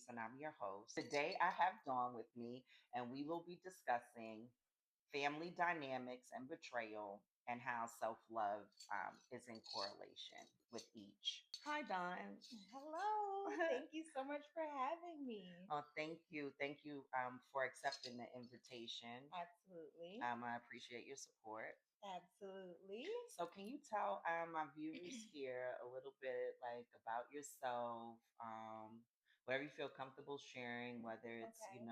Denise, and I'm your host. Today, I have Dawn with me, and we will be discussing family dynamics and betrayal and how self love is in correlation with each. Hi, Dawn. Hello. Thank you so much for having me. Oh, thank you. Thank you for accepting the invitation. Absolutely. I appreciate your support. Absolutely. So, can you tell my viewers here a little bit like about yourself? Whatever you feel comfortable sharing, whether it's Okay.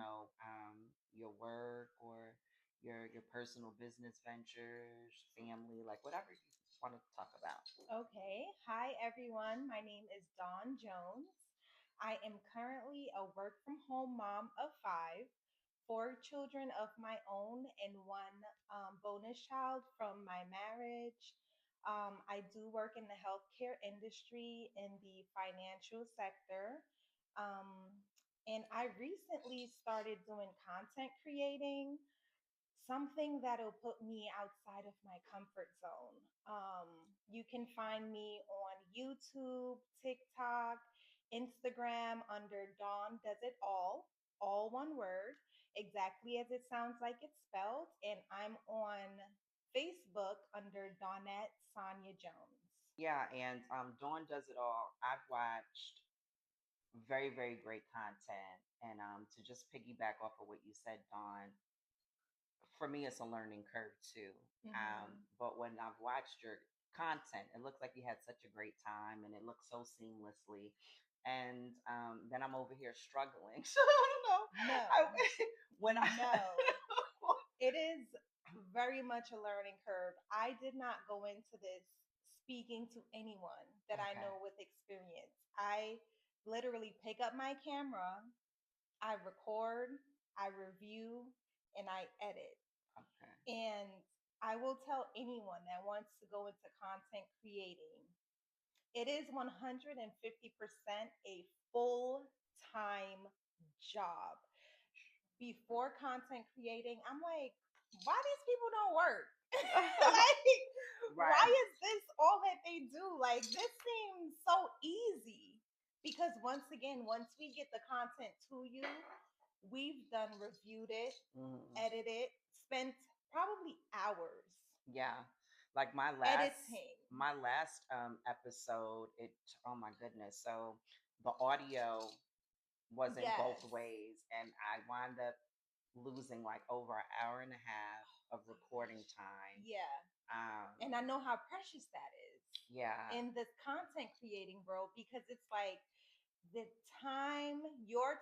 your work or your personal business ventures, family, like whatever you want to talk about. Okay. Hi, everyone. My name is Dawn Jones. I am currently a work from home mom of five, four children of my own, and one bonus child from my marriage. I do work in the healthcare industry in the financial sector. Um, and I recently started doing content creating, something that'll put me outside of my comfort zone. You can find me on YouTube, TikTok, Instagram under Dawn Does It all one word, exactly as it sounds like it's spelled. And I'm on Facebook under Dawnette Sonia Jones. Yeah, and Dawn does it all. I've watched very, very great content, and to just piggyback off of what you said, Dawn, for me it's a learning curve too. Hmm. But when I've watched your content, it looks like you had such a great time and it looks so seamlessly. And then I'm over here struggling. So I don't know. No, I, when I no. It is very much a learning curve. I did not go into this speaking to anyone that I okay, know with experience. I literally pick up my camera, I record, I review, and I edit. okay, And I will tell anyone that wants to go into content creating, it is 150% a full time job. Before content creating, I'm like, why these people don't work? Like, why right, is this all that they do? Like, this seems so easy. Because once again, once we get the content to you, we've done reviewed it, hmm, edited, spent probably hours yeah. Like editing. my last episode, it oh my goodness. So the audio wasn't both Yes. ways, and I wound up losing like over an hour and a half of Oh my recording gosh. time. Yeah. Um, And I know how precious that is yeah, in the content creating world, because it's like the time, your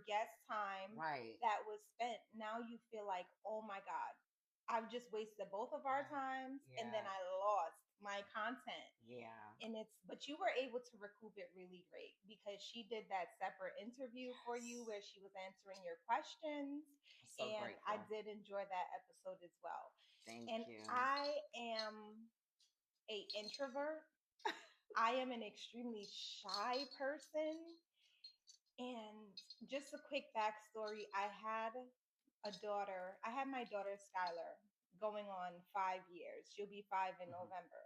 guest time right, that was spent, now you feel like, oh my God, I've just wasted both of our times and then yeah, I lost my content. yeah. And but you were able to recoup it really great because she did that separate interview for you Yes, where she was answering your questions. I'm so And I grateful. did enjoy that episode as well. Thank And you. I am a introvert. I am an extremely shy person. And just a quick backstory, I had my daughter Skylar going on 5 years. She'll be five in Hmm. November.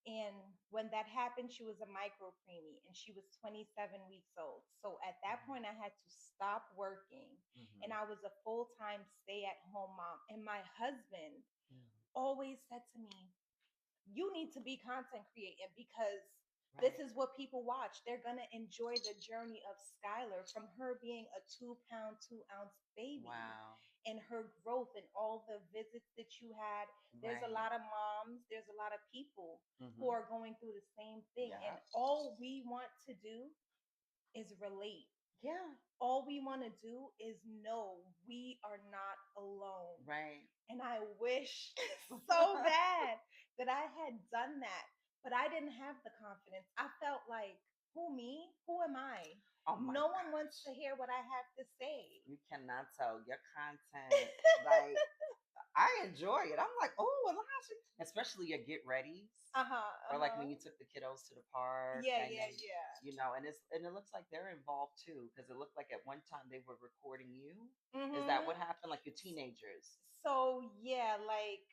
And when that happened, she was a micro preemie and she was 27 weeks old. So at that point, I had to stop working and Hmm. I was a full time stay at home mom. And my husband Hmm. always said to me, you need to be content creating because this Right. is what people watch. They're gonna enjoy the journey of Skylar from her being a 2 pound, 2 ounce baby Wow. and her growth and all the visits that you had. There's a Right. lot of moms, there's a lot of people who Hmm. are going through the same thing. And Yeah. all we want to do is relate. Yeah. All we want to do is know we are not alone. Right. And I wish so bad that I had done that, but I didn't have the confidence. I felt like, who me? Who am I? Oh my No one wants to gosh. hear what I have to say. You cannot tell your content. Like I enjoy it. I'm like, oh, Elijah, especially your get readies, Uh huh. Uh or like huh. when you took the kiddos to the park, Yeah. and Yeah. then Yeah. and it looks like they're involved too, because it looked like at one time they were recording you. Is that what Mhm. happened? Like your teenagers? So yeah, like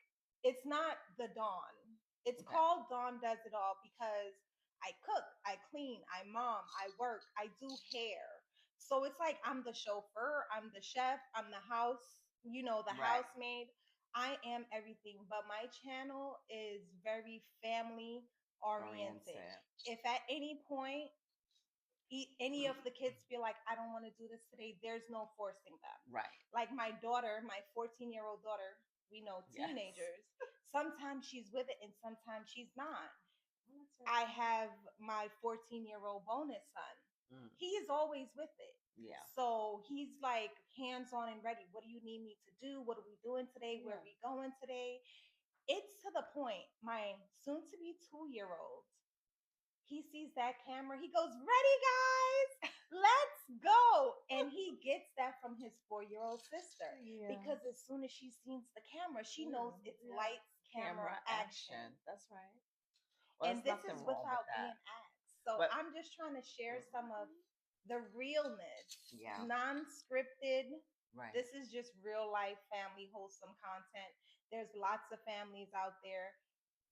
it's not the Dawn. It's Okay. called Dawn Does It All because I cook, I clean, I mom, I work, I do hair. So it's like I'm the chauffeur, I'm the chef, I'm the house, the Right. housemaid. I am everything, but my channel is very family oriented. Oriented. If at any point any of the kids feel like I don't want to do this today, there's no forcing them. Right. Like my daughter, my 14-year-old daughter, we know Yes. teenagers, sometimes she's with it and sometimes she's not. Well, that's I right. have my 14-year-old bonus son. Mm. He's always with it. Yeah. So he's like hands on and ready. What do you need me to do? What are we doing today? Where Yeah. are we going today? It's to the point, my soon to be 2-year-old, he sees that camera, he goes, "Ready, guys, let's go." And he gets that from his 4-year-old sister Yeah. because as soon as she sees the camera, she knows Yeah. it's Yeah. lights, camera, Camera action. action. That's right. Well, And there's this nothing is wrong with without being that. asked. So But I'm just trying to share some of mhm. the realness, Yeah. non scripted. Right. This is just real life family wholesome content. There's lots of families out there.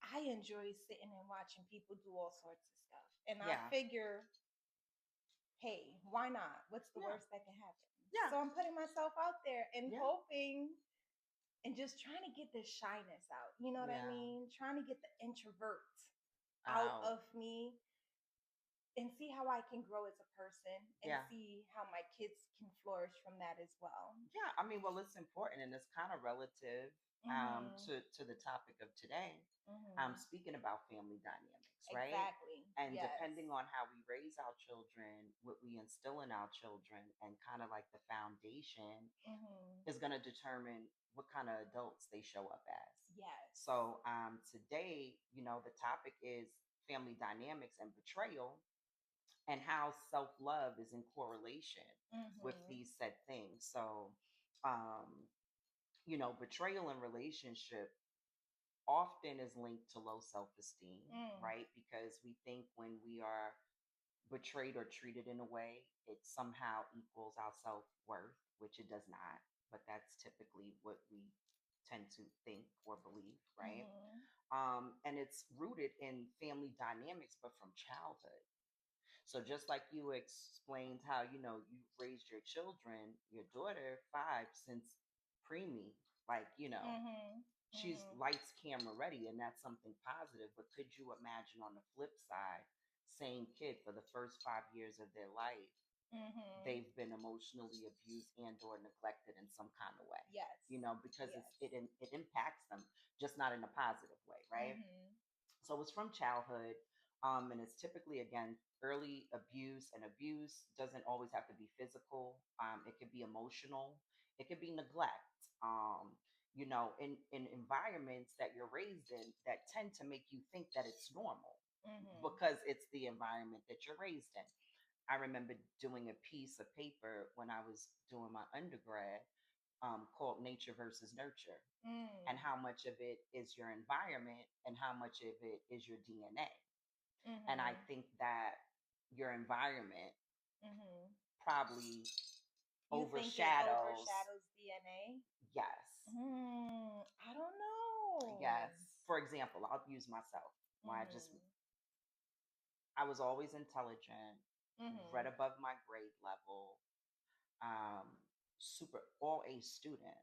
I enjoy sitting and watching people do all sorts of stuff. And I Yeah. figure, hey, why not? What's the Yeah. worst that can happen? Yeah. So I'm putting myself out there and Yeah. hoping and just trying to get this shyness out. You know what I Yeah. mean? Trying to get the introvert out Out. of me and see how I can grow as a person and Yeah. see how my kids can flourish from that as well. Yeah. I mean, well, it's important and it's kind of relative Mhm. to the topic of today. Mhm. Speaking about family dynamics, right? Exactly. And Yes. depending on how we raise our children, what we instill in our children, and kind of like the foundation Mhm. is going to determine what kind of adults they show up as. Yes. So today, the topic is family dynamics and betrayal and how self love is in correlation with Mhm. these said things. So, betrayal in relationship often is linked to low self esteem, Mm. right? Because we think when we are betrayed or treated in a way, it somehow equals our self worth, which it does not. But that's typically what we tend to think or believe, right? Mhm. And it's rooted in family dynamics, but from childhood. So just like you explained how you raised your children, your daughter 5 since preemie, like Mhm. she's Mhm. lights camera ready, and that's something positive. But could you imagine on the flip side, same kid for the first 5 years of their life, Mhm. they've been emotionally abused and or neglected in some kind of way, Yes. because Yes. it impacts them, just not in a positive way, right? Mhm. So it's from childhood, and it's typically again early abuse, and abuse doesn't always have to be physical. It could be emotional, it could be neglect. In environments that you're raised in that tend to make you think that it's normal Mhm. because it's the environment that you're raised in. I remember doing a piece of paper when I was doing my undergrad, called Nature versus Nurture, Mm. and how much of it is your environment and how much of it is your DNA. And I Mhm. think that your environment Mhm. probably You think it overshadows. overshadows DNA? Yes. I don't know. Yes. For example, I'll use myself. Why Mhm. I was always intelligent, read Mhm. above my grade level, um, super all A student,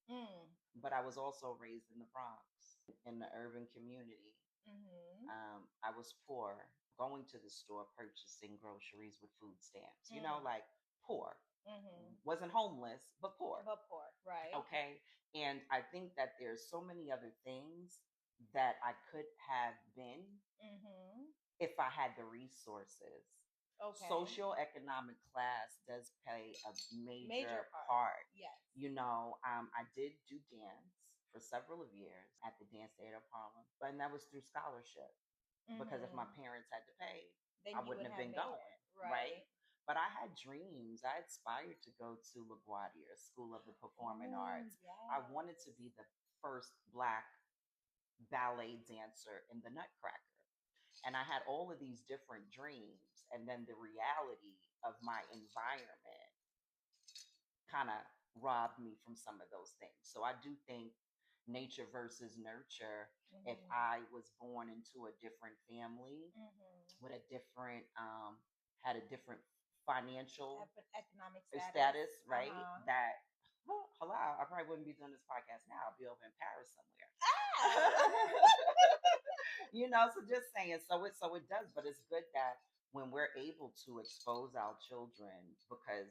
Mm. but I was also raised in the Bronx, in the urban community. Mhm. I was poor, going to the store, purchasing groceries with food stamps, Mm. like poor. Mhm. Wasn't homeless, but poor. But poor, right? Okay. And I think that there's so many other things that I could have been Mhm. if I had the resources. Okay. Socioeconomic class does play a Major major part. part. Yes. I did do dance for several of years at the Dance Theater of Harlem, and that was through scholarship because if my Mhm. parents had to pay, I Then you wouldn't would have have been made it, going, right? right? But I had dreams. I aspired to go to LaGuardia, School of the Performing Oh, Arts. I wanted to yes. be the first Black ballet dancer in the Nutcracker. And I had all of these different dreams. And then the reality of my environment kind of robbed me from some of those things. So I do think nature versus nurture. If Mhm. I was born into a different family Mhm. with a different, had a different financial Economic status. status, Uh right? huh. That, well, hello, I probably wouldn't be doing this podcast now. I'd be over in Paris somewhere. Ah. So just saying. So it does, but it's good that when we're able to expose our children, because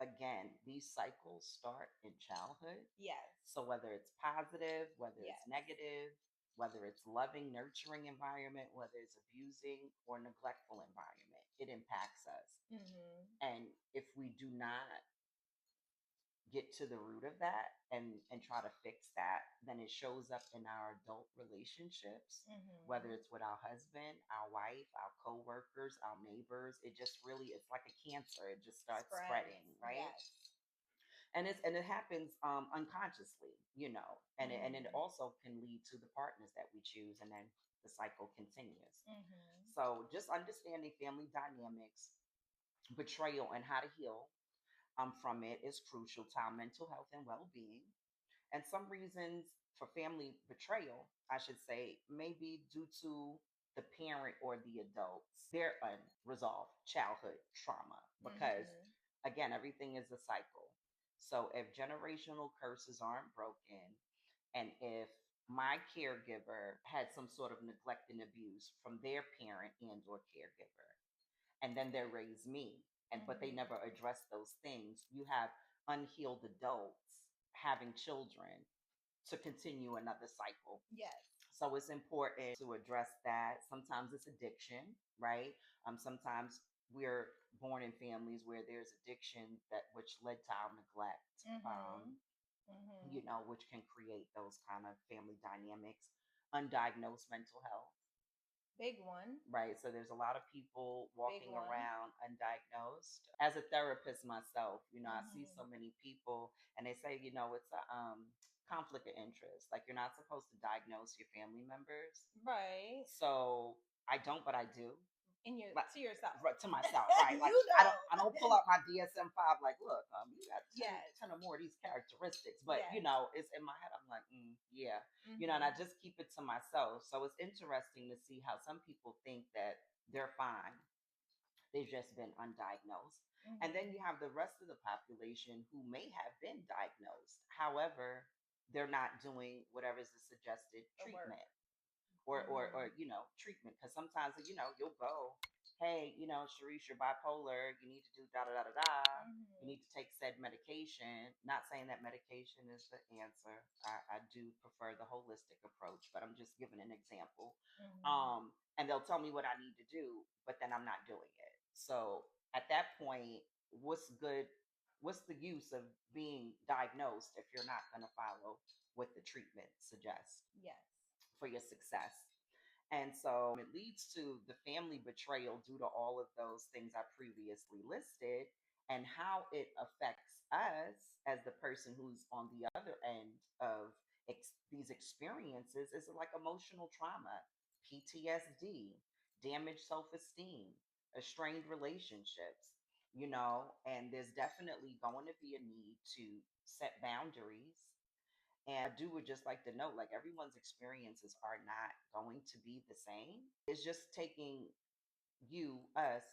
again, these cycles start in childhood. Yes. So whether it's positive, whether it's Yes. negative, whether it's loving, nurturing environment, whether it's abusing or neglectful environment, it impacts us. Mhm. And if we do not get to the root of that and try to fix that, then it shows up in our adult relationships, whether Mhm. it's with our husband, our wife, our coworkers, our neighbors. It just really, it's like a cancer. It just starts Spreads. spreading, right? Yes. And it happens unconsciously, and it Mhm. also can lead to the partners that we choose, and then the cycle continues. Mhm. So just understanding family dynamics, betrayal, and how to heal from it is crucial to our mental health and well-being. And some reasons for family betrayal, I should say, may be due to the parent or the adults, their unresolved childhood trauma. Because Mhm. again, everything is a cycle. So if generational curses aren't broken, and if my caregiver had some sort of neglect and abuse from their parent and or caregiver, and then they raise me, and but they never Mhm. address those things, you have unhealed adults having children to continue another cycle. Yes. So it's important to address that. Sometimes it's addiction, right? Sometimes we're born in families where there's addiction that which led to our neglect, Mhm. Mhm. which can create those kind of family dynamics. Undiagnosed mental health, Big one. right? So there's a lot of people Big walking one. around undiagnosed. As a therapist myself, I see so Mhm. many people, and they say, it's a conflict of interest. Like you're not supposed to diagnose your family members. Right. So I don't, but I do. In your Like to yourself. right to myself, right? Like You I know. don't pull up my DSM-5 like, look, you got 10, Yes. 10 or more of these characteristics, but Yes. it's in my head. I'm like, yeah, and I Mhm. just keep it to myself. So it's interesting to see how some people think that they're fine. They've just been undiagnosed. And then Mhm. you have the rest of the population who may have been diagnosed. However, they're not doing whatever is the suggested The work. treatment or Mhm. treatment, because sometimes you'll go, hey, Sharice, you're bipolar, you need to do da da da da da, you Mhm. need to take said medication. Not saying that medication is the answer. I do prefer the holistic approach, but I'm just giving an example. Mhm. And they'll tell me what I need to do, but then I'm not doing it. So at that point, what's the use of being diagnosed if you're not going to follow what the treatment suggests Yes. for your success? And so it leads to the family betrayal due to all of those things I previously listed, and how it affects us as the person who's on the other end of these experiences is like emotional trauma, PTSD, damaged self esteem, strained relationships, and there's definitely going to be a need to set boundaries. And I do would just like to note, like, everyone's experiences are not going to be the same. It's just taking us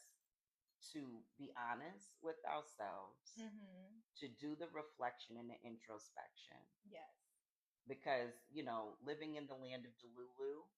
to be honest with ourselves, Mhm. to do the reflection and the introspection, Yes. because living in the land of Delulu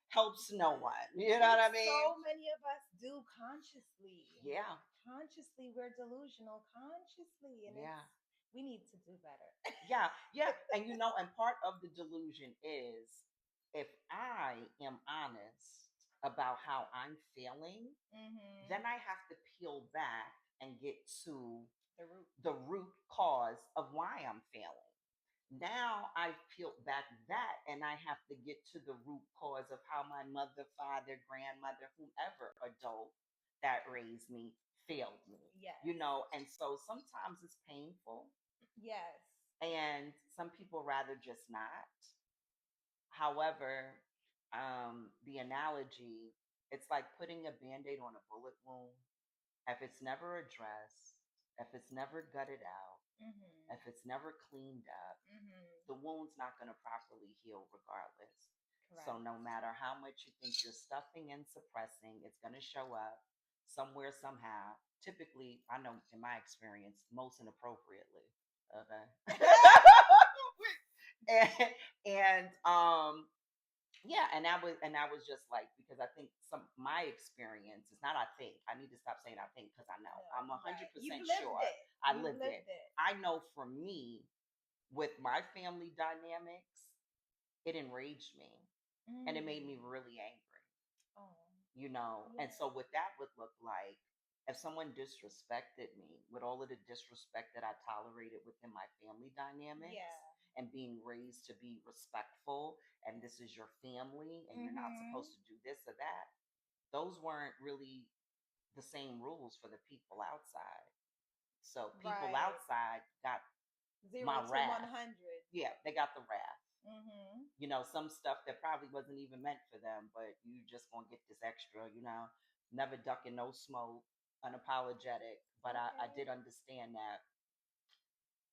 helps no one. You know what Which I mean? so many of us do consciously. Yeah, Consciously, we're delusional consciously, and yeah. we need to do better. Yeah, yeah. And part of the delusion is, if I am honest about how I'm feeling, then Mhm. I have to peel back and get to The root. the root cause of why I'm feeling. Now I've peeled back that, and I have to get to the root cause of how my mother, father, grandmother, whomever adult that raised me failed me. Yes. And so sometimes it's painful, Yes. and some people rather just not. However, the analogy, it's like putting a band-aid on a bullet wound. If it's never addressed, if it's never gutted out, Mhm. if it's never cleaned up, Mhm. the wound's not going to properly heal regardless. So Correct. no matter how much you think you're stuffing and suppressing, it's going to show up. somewhere, somehow. Typically, I know in my experience, most inappropriately. Okay. and yeah, and I was just like, because I think some my experience is not, I think I need to stop saying I think, because I know I'm a No, hundred right. You've percent lived sure it. I You've lived it. lived it. I know for me, with my family dynamics, it enraged me, and it made me Mm. really angry. Oh, And yeah. so what that would look like, if someone disrespected me, with all of the disrespect that I tolerated within my family dynamics, Yeah. and being raised to be respectful, and this is your family and you're not Mm-hmm. supposed to do this or that, those weren't really the same rules for the people outside. So people Right. outside got my 0 to wrath. 100. Yeah, they got the wrath. Mm-hmm. Some stuff that probably wasn't even meant for them, but you just gonna get this extra, never ducking no smoke, unapologetic. But I Okay. did understand that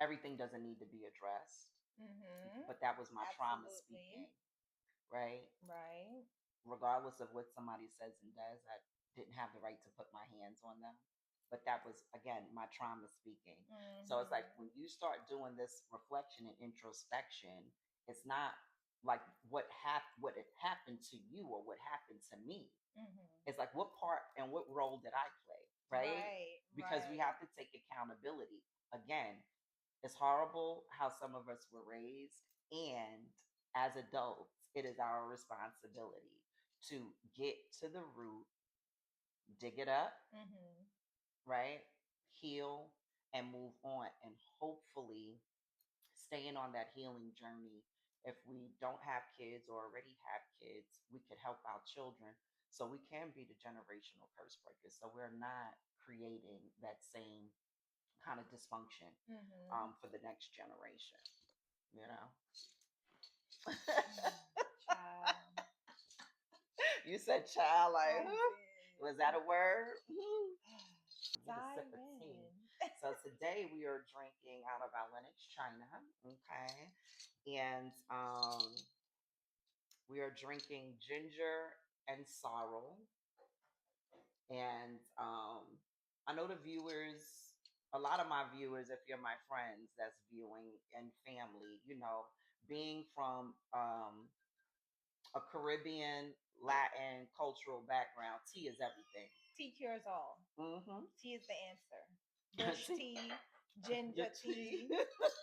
everything doesn't need to be addressed. Mm-hmm. But that was my trauma Absolutely. speaking, right? Right. Regardless of what somebody says and does, I didn't have the right to put my hands on them. But that was, again, my trauma speaking. So it's like, Mm-hmm. when you start doing this reflection and introspection, it's not like what had happened to you or what happened to me. Mm-hmm. It's like, what part and what role did I play, right? Right. Because we Right. have to take accountability. Again, it's horrible how some of us were raised, and as adults, it is our responsibility to get to the root, dig it up, Mm-hmm. right? Heal and move on, and hopefully staying on that healing journey. If we don't have kids or already have kids, we could help our children, so we can be the generational curse breakers. So we're not creating that same kind of dysfunction, Mm-hmm. for the next generation. You know, Child. you said child, like, I huh? did. Was that a word? Get a sip Dive of tea. in. So today we are drinking out of our lineage china, okay, and we are drinking ginger and sorrel. And I know the viewers, a lot of my viewers, if you're my friends that's viewing and family, being from a Caribbean, Latin cultural background, tea is everything. Tea cures all. Mm-hmm. Tea is the answer. Bush Tea. tea, Your ginger tea. tea,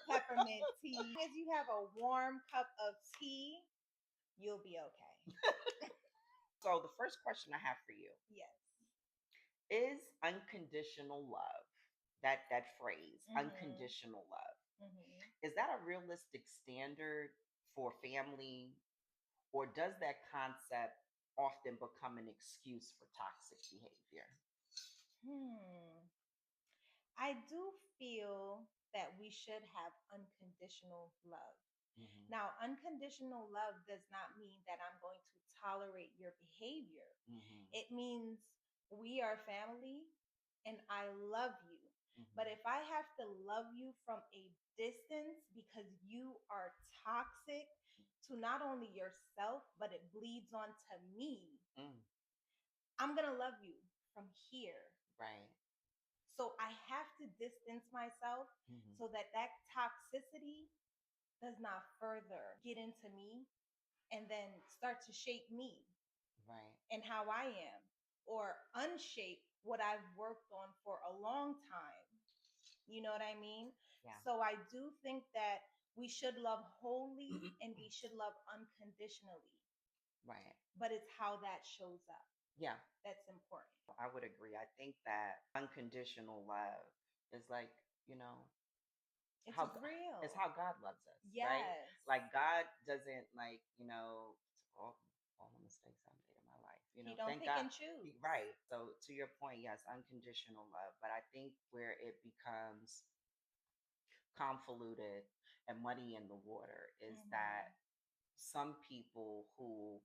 peppermint tea. As you have a warm cup of tea, you'll be okay. So the first question I have for you Yes. is unconditional love. That phrase, Mm-hmm. unconditional love. Mm-hmm. Is that a realistic standard for family, or does that concept often become an excuse for toxic behavior? Hmm. I do feel that we should have unconditional love. Mm-hmm. Now, unconditional love does not mean that I'm going to tolerate your behavior. Mm-hmm. It means we are family and I love you. But Mm-hmm. if I have to love you from a distance because you are toxic to not only yourself, but it bleeds onto me, Mm. I'm going to love you from here. Right. So I have to distance myself Mm-hmm. so that that toxicity does not further get into me and then start to shape me Right. and how I am, or unshape what I've worked on for a long time. You know what I mean? Yeah. So I do think that we should love wholly and we should love unconditionally, Right. but it's how that shows up Yeah. that's important. I would agree. I think that unconditional love is like, you know, It's how it's real. how God loves us, right? Yes. Like, God doesn't, like, all the mistakes I made in my life. He don't Thank pick God. and choose. Right. So to your point, yes, unconditional love. But I think where it becomes convoluted and muddy in the water is that Mm-hmm. some people who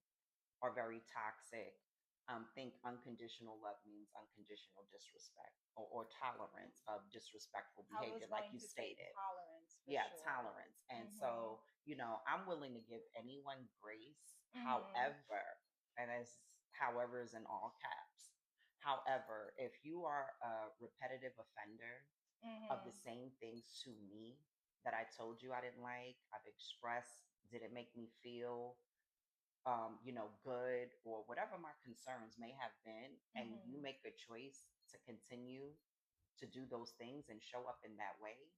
are very toxic, think unconditional love means unconditional disrespect, or tolerance of disrespectful I was behavior, like going you to say stated. tolerance for Yeah, sure. tolerance. And Mm-hmm. so, I'm willing to give anyone grace. Mm-hmm. However, and as however is in all caps, However, if you are a repetitive offender of the Mhm. same things to me that I told you I didn't like, I've expressed, did it make me feel good or whatever my concerns may have been, and you Mhm. make a choice to continue to do those things and show up in that way,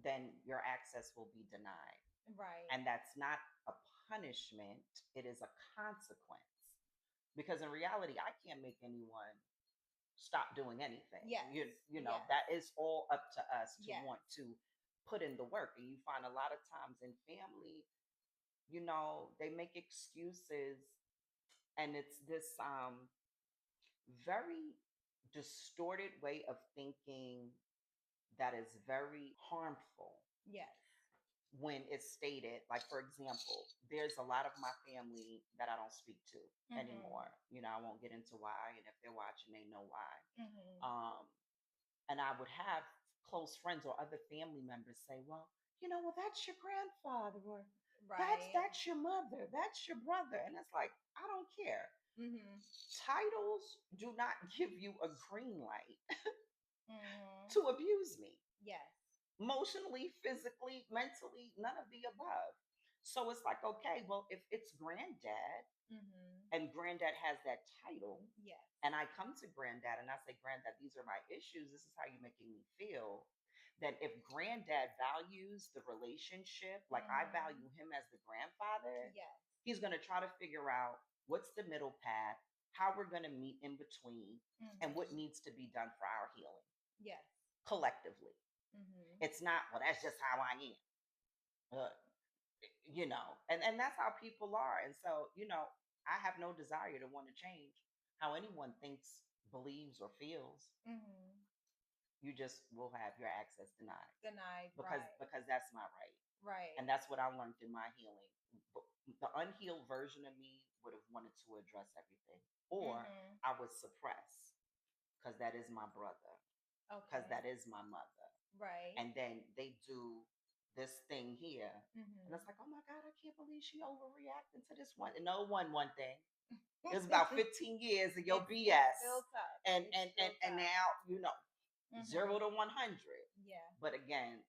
then your access will be denied. Right. And that's not a punishment, it is a consequence. Because in reality, I can't make anyone stop doing anything. Yes. Yes. That is all up to us to Yes. want to put in the work. And you find a lot of times in family, they make excuses, and it's this very distorted way of thinking that is very harmful Yes. when it's stated. Like, for example, there's a lot of my family that I don't speak to Mhm. anymore. I won't get into why, and if they're watching, they know why. Mhm. um and I would have close friends or other family members say, well, well, that's your grandfather, or that's Right. that's your mother, that's your brother. And it's like, I don't care. Mhm. Titles do not give you a green light Mhm. to abuse me, Yes. emotionally, physically, mentally, none of the above. So it's like, okay, well, if it's granddad Mhm. and granddad has that title, Yes. and I come to granddad and I say, granddad, these are my issues, this is how you're making me feel, then if granddad values the relationship like I Mhm. value him as the grandfather, Yes. he's going to try to figure out what's the middle path, how we're going to meet in between, and what Mhm. needs to be done for our healing Yes. collectively. Mhm. It's not, well, that's just how I am. uh, and that's how people are. And so, I have no desire to want to change how anyone thinks, believes, or feels. Mhm. You just will have your access denied, Denied. because Right. that's my right. And Right. that's what I learned in my healing. The unhealed version of me would have wanted to address everything, or Mhm. I would suppress, because that is my brother, because Okay. that is my mother. Right. And then they do this thing here, and it's Mhm. like, oh my God, I can't believe she overreacting to this one. No, one thing. It was about 15 years of your It's BS, built up. and It's built now, up. 0 Mhm. to 100. Yeah. But again,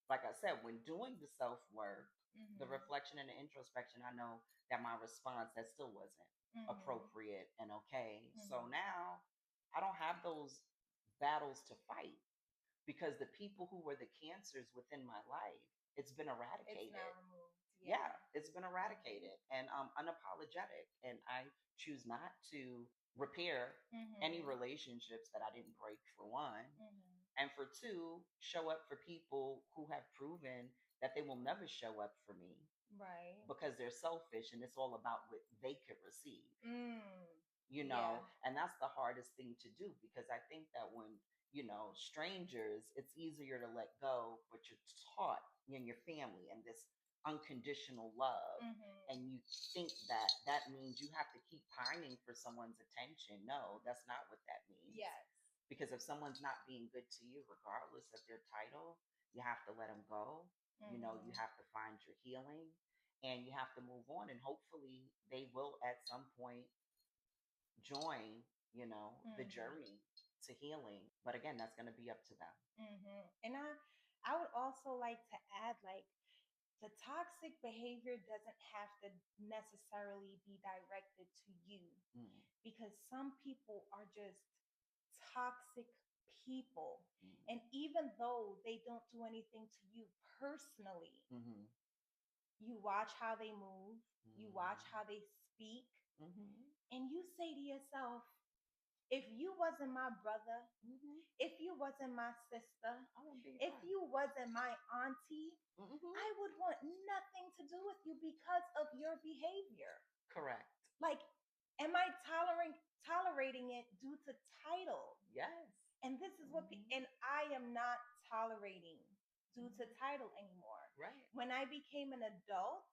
like I said, when doing the self work, the Mhm. reflection and the introspection, I know that my response, that still wasn't Mhm. appropriate and okay. So Mhm. now I don't have those battles to fight, because the people who were the cancers within my life, it's been It's now eradicated. removed. Yeah. Yeah, it's been Mhm. eradicated, and unapologetic. And I choose not to repair any Mhm. relationships that I didn't break, for one, Mhm. and for two, show up for people who have proven that they will never show up for me, Right. because they're selfish and it's all about what they could receive. Mm. Yeah. And that's the hardest thing to do, because I think that when, strangers, it's easier to let go, but you're taught in your family and this unconditional love, Mhm. and you think that that means you have to keep pining for someone's attention. No, that's not what that means. Yes. Because if someone's not being good to you, regardless of their title, you have to let them go. You Mhm. have to find your healing, and you have to move on. And hopefully, they will at some point join, the Mhm. journey to healing. But again, that's going to be up to them. And I would also like to add, like, the toxic behavior doesn't have to necessarily be directed to you, Mm, because some people are just toxic people. And mm, even though they don't do anything to you personally, mm-hmm, you watch how they move, you watch mm, how they speak, mm-hmm, and you say to yourself, if you wasn't my brother, mm-hmm. if you wasn't my sister, I won't be your if friend. you wasn't my auntie, Mm-hmm. I would want nothing to do with you because of your behavior. Correct. Like, am I tolerating it due to title? Yes. And this is what Mm-hmm. and I am not tolerating due to Mm-hmm. title anymore. Right. When I became an adult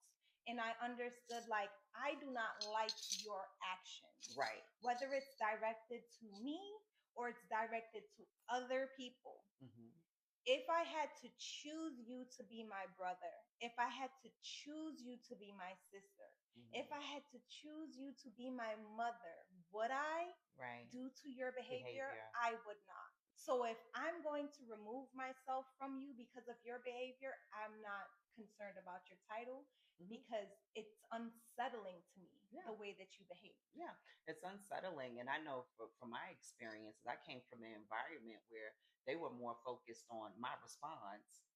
and I understood, like, I do not like your actions, Right. whether it's directed to me or it's directed to other people. Mm-hmm. if I had to choose you to be my brother, if I had to choose you to be my sister, if Mm-hmm. I had to choose you to be my mother, would I? Right. Due to your behavior, Behavior. I would not. So if I'm going to remove myself from you because of your behavior, I'm not concerned about your title Mm-hmm. because it's unsettling to me Yeah. the way that you behave. Yeah, it's unsettling. And I know from my experiences, I came from an environment where they were more focused on my response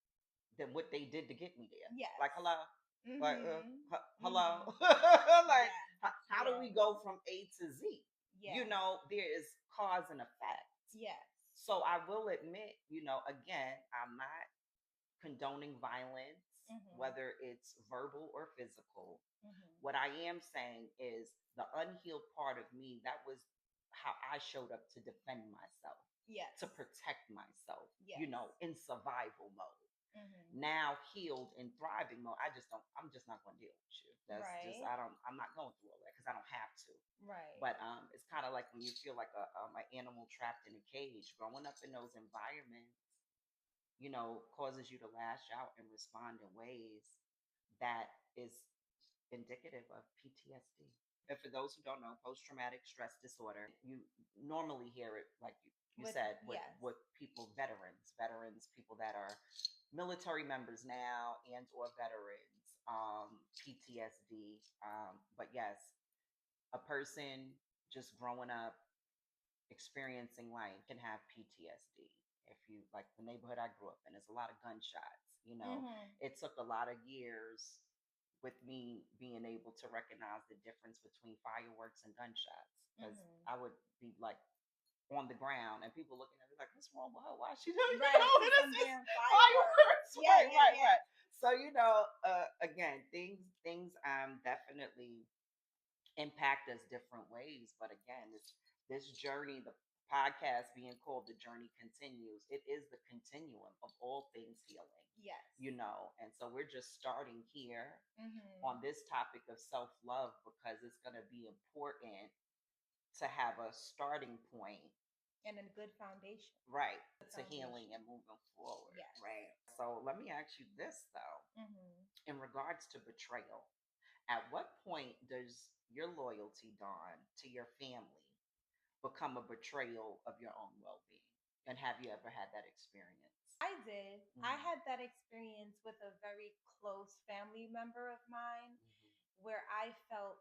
than what they did to get me there. Yes. Like, hello, like, Mhm. hello, Mhm. like, Yeah. how do Yeah. we go from A to Z? Yeah. There is cause and effect. Yes. So I will admit, again, I'm not condoning violence, Mhm. whether it's verbal or physical. Mhm. What I am saying is the unhealed part of me, that was how I showed up to defend myself, Yes. to protect myself, Yes. in survival mode. Mhm. Now healed and thriving mode, I'm just not going to deal with you. That's just, Right. I'm not going through all that because I don't have to. Right. But it's kind of like when you feel like an animal trapped in a cage. Growing up in those environments, causes you to lash out and respond in ways that is indicative of PTSD. And for those who don't know, post traumatic stress disorder, you normally hear it, like you With said, with, yes. people, veterans, people that are military members now and or veterans, PTSD. But yes, a person just growing up experiencing life can have PTSD. If you like the neighborhood I grew up in, there's a lot of gunshots. Mhm. It took a lot of years with me being able to recognize the difference between fireworks and gunshots because Mhm. I would be like on the ground and people looking at me like, what's wrong with her? Why is she doing, Right. To this some is damn fireworks. fireworks. Yeah. Right, Yeah. right, Yeah. right. So, again, things definitely impact us different ways. But again, this journey, the podcast being called The Journey Continues, it is the continuum of all things healing, Yes. and so we're just starting here on Mhm. this topic of self-love because it's going to be important to have a starting point, And a good foundation. right, Good to healing foundation. and moving forward, Yes. right? So let me ask you this though, Mhm. in regards to betrayal, at what point does your loyalty, Dawn, to your family become a betrayal of your own well being? And have you ever had that experience? I did. I Mm-hmm. had that experience with a very close family member of mine where I felt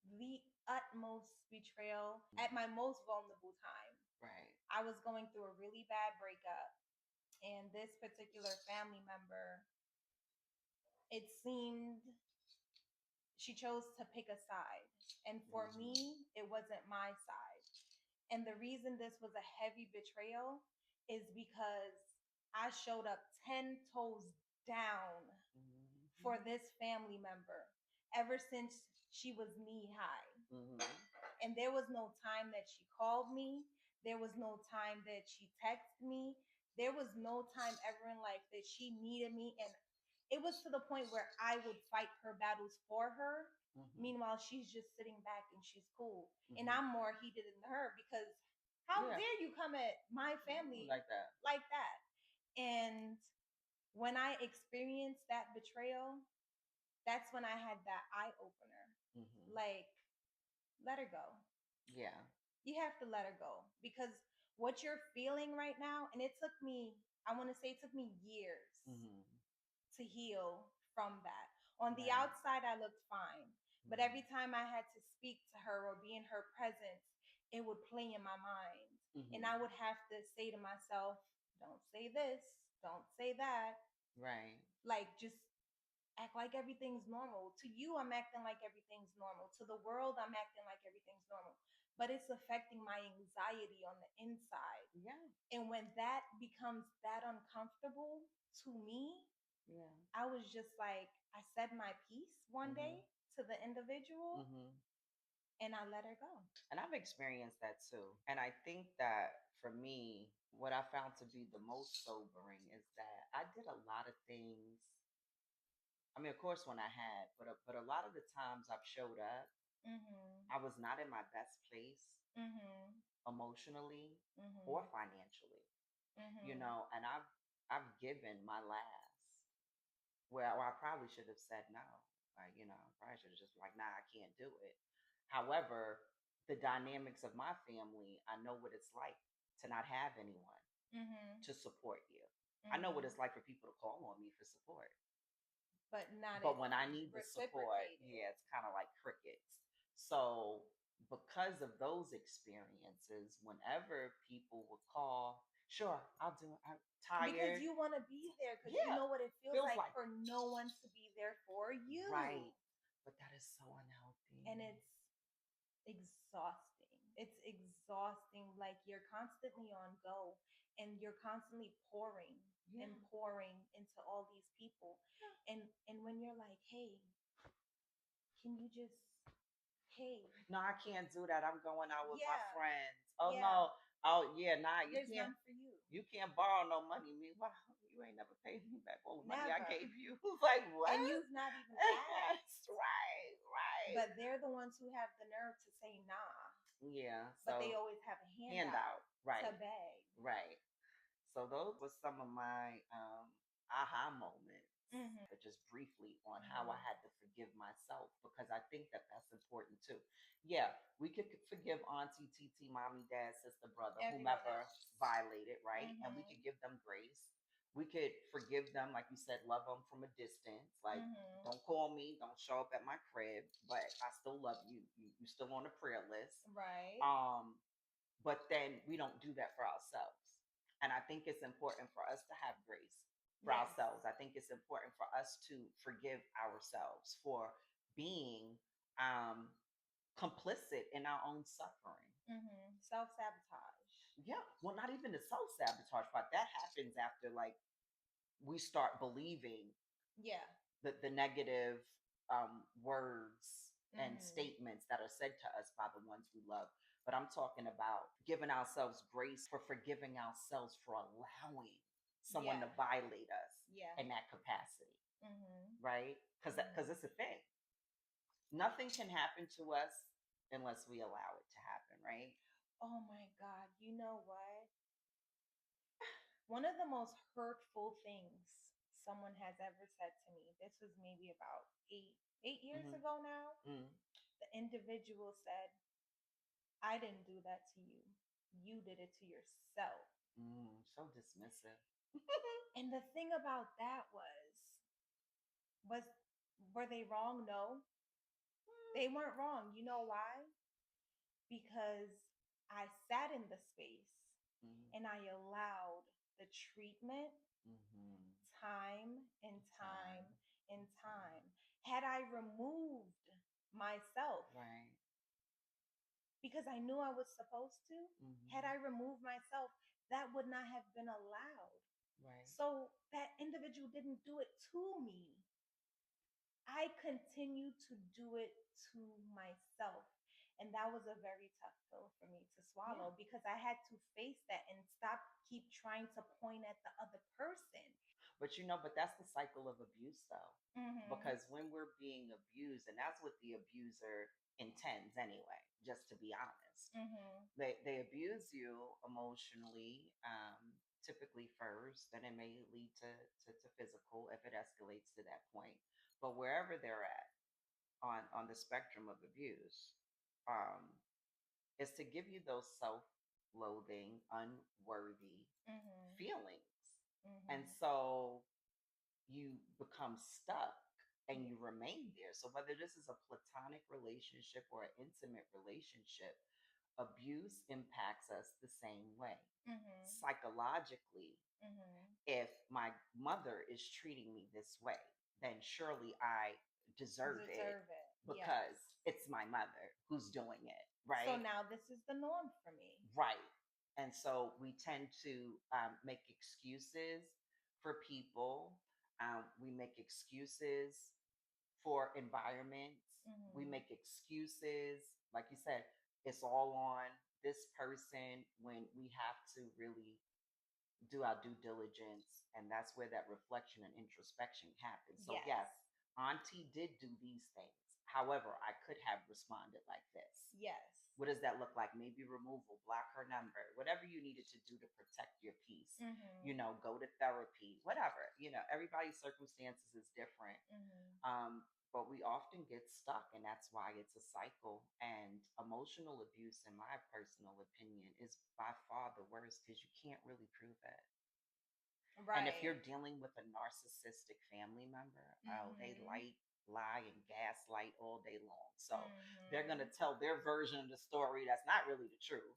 the utmost betrayal at my most vulnerable time. Right. I was going through a really bad breakup, and this particular family member, it seemed she chose to pick a side. And for Mm-hmm. me, it wasn't my side. And the reason this was a heavy betrayal is because I showed up 10 toes down for Mm-hmm. this family member ever since she was knee high. Mm-hmm. And there was no time that she called me. There was no time that she texted me. There was no time ever in life that she needed me. And it was to the point where I would fight her battles for her. Mm-hmm. Meanwhile, she's just sitting back and she's cool. And Mm-hmm. I'm more heated than her because how Yeah. dare you come at my family Like that. like that? And when I experienced that betrayal, that's when I had that eye opener. Mm-hmm. Like, let her go. Yeah. You have to let her go because what you're feeling right now, and it took me, I want to say it took me years Mm-hmm. to heal from that. On the Right. outside, I looked fine, but every time I had to speak to her or be in her presence, it would play in my mind. And Mm-hmm. I would have to say to myself, don't say this, don't say that. Right. Like, just act like everything's normal. To you, I'm acting like everything's normal. To the world, I'm acting like everything's normal. But it's affecting my anxiety on the inside. Yeah. And when that becomes that uncomfortable to me, Yeah. I was just like, I said my piece one Mm-hmm. day to the individual Mm-hmm. and I let her go. And I've experienced that too. And I think that for me, what I found to be the most sobering is that I did a lot of things. I mean, of course, when I had, but a lot of the times I've showed up, Mm-hmm. I was not in my best place Mm-hmm. emotionally or Mm-hmm. financially, Mm-hmm. and I've I've given my last. Well, I probably should have said no. Probably should have just been like, nah, I can't do it. However, the dynamics of my family, I know what it's like to not have anyone Mm-hmm. to support you. I know what Mm-hmm. it's like for people to call on me for support. But not But it when I need the support, reciprocated. yeah, it's kind of like crickets. So, because of those experiences, whenever people would call, sure, I'll do it. I'm Because tired. you want to be there, because you Yeah, know what it feels feels like like for no one to be there for you. right. But that is so unhealthy. And it's exhausting. It's exhausting. Like you're constantly on go and you're constantly pouring Yeah. and pouring into all these people. And when you're like, hey, can you just, hey, No, I can't do that. I'm going out with my yeah, friends. Oh yeah, no. Oh yeah, nah, you there's can't none for you. you can't borrow no money. Meanwhile, you ain't never paid me back all the money I Never. gave you. Like what? And you've not even That's asked. right, right. But they're the ones who have the nerve to say nah. Yeah, But they so always have a handout handout. Right, to beg. right. So those were some of my aha moments, Mm-hmm. but just briefly on how I had to forgive myself because I think that that's important too. Yeah, we could forgive auntie, TT, mommy, dad, sister, brother, Everyone whomever else. violated, right? And we Mm-hmm. could give them grace. We could forgive them, like you said, love them from a distance. Like, Mm-hmm. don't call me, don't show up at my crib, but I still love you. You still on the prayer list. Right. But then we don't do that for ourselves. And I think it's important for us to have grace for Yes. ourselves. I think it's important for us to forgive ourselves for being um, complicit in our own suffering. Mm-hmm. Self sabotage. Yeah, well, not even the self sabotage part. That happens after like we start believing Yeah. the negative words and Mm-hmm. statements that are said to us by the ones we love. But I'm talking about giving ourselves grace for forgiving ourselves for allowing someone Yeah. to violate us Yeah. in that capacity, Mm-hmm. right? Because it's a thing. Nothing can happen to us unless we allow it to happen, right? Oh my God. You know what? One of the most hurtful things someone has ever said to me, this was maybe about eight years Mm-hmm. ago now. Mm. The individual said, I didn't do that to you. You did it to yourself. So dismissive. And the thing about that was were they wrong? No. They weren't wrong. You know why? Because I sat in the space Mm-hmm. and I allowed the treatment Mm-hmm. time and time Time. and time. Had I removed myself Right. because I knew I was supposed to, had I Mm-hmm. removed myself, that would not have been allowed. Right. So that individual didn't do it to me. I continued to do it to myself. And that was a very tough pill for me to Yeah. swallow because I had to face that and stop keep trying to point at the other person. But that's the cycle of abuse, though. Mm-hmm. Because when we're being abused, and that's what the abuser intends anyway, just to be honest, Mm-hmm. they abuse you emotionally, typically first, then it may lead to physical if it escalates to that point. But wherever they're at on the spectrum of abuse, um, is to give you those self loathing, unworthy Mm-hmm. feelings. And Mm-hmm. so you become stuck and you remain there. So whether this is a platonic relationship or an intimate relationship, abuse impacts us the same way. Mm-hmm. Psychologically, Mm-hmm. if my mother is treating me this way, then surely I deserve it Deserve it. Yes. because it's my mother who's doing it, So right? now this is the norm for me. Right. And so we tend to make excuses for people. We make excuses for environments. We Mm-hmm. make excuses. Like you said, it's all on this person when we have to really do our due diligence. And that's where that reflection and introspection happens. So, Yes. yes, Auntie did do these things. However, I could have responded like this. Yes. What does that look like? Maybe removal, block her number, whatever you needed to do to protect your peace. Mm-hmm. Go to therapy, whatever. Everybody's circumstances is different. Mm-hmm. But we often get stuck, and that's why it's a cycle. And emotional abuse, in my personal opinion, is by far the worst because you can't really prove it. And if you're Right. dealing with a narcissistic family member, oh, they Mm-hmm. lie and gaslight all day long. So they're going to Mm-hmm. tell their version of the story that's not really the truth,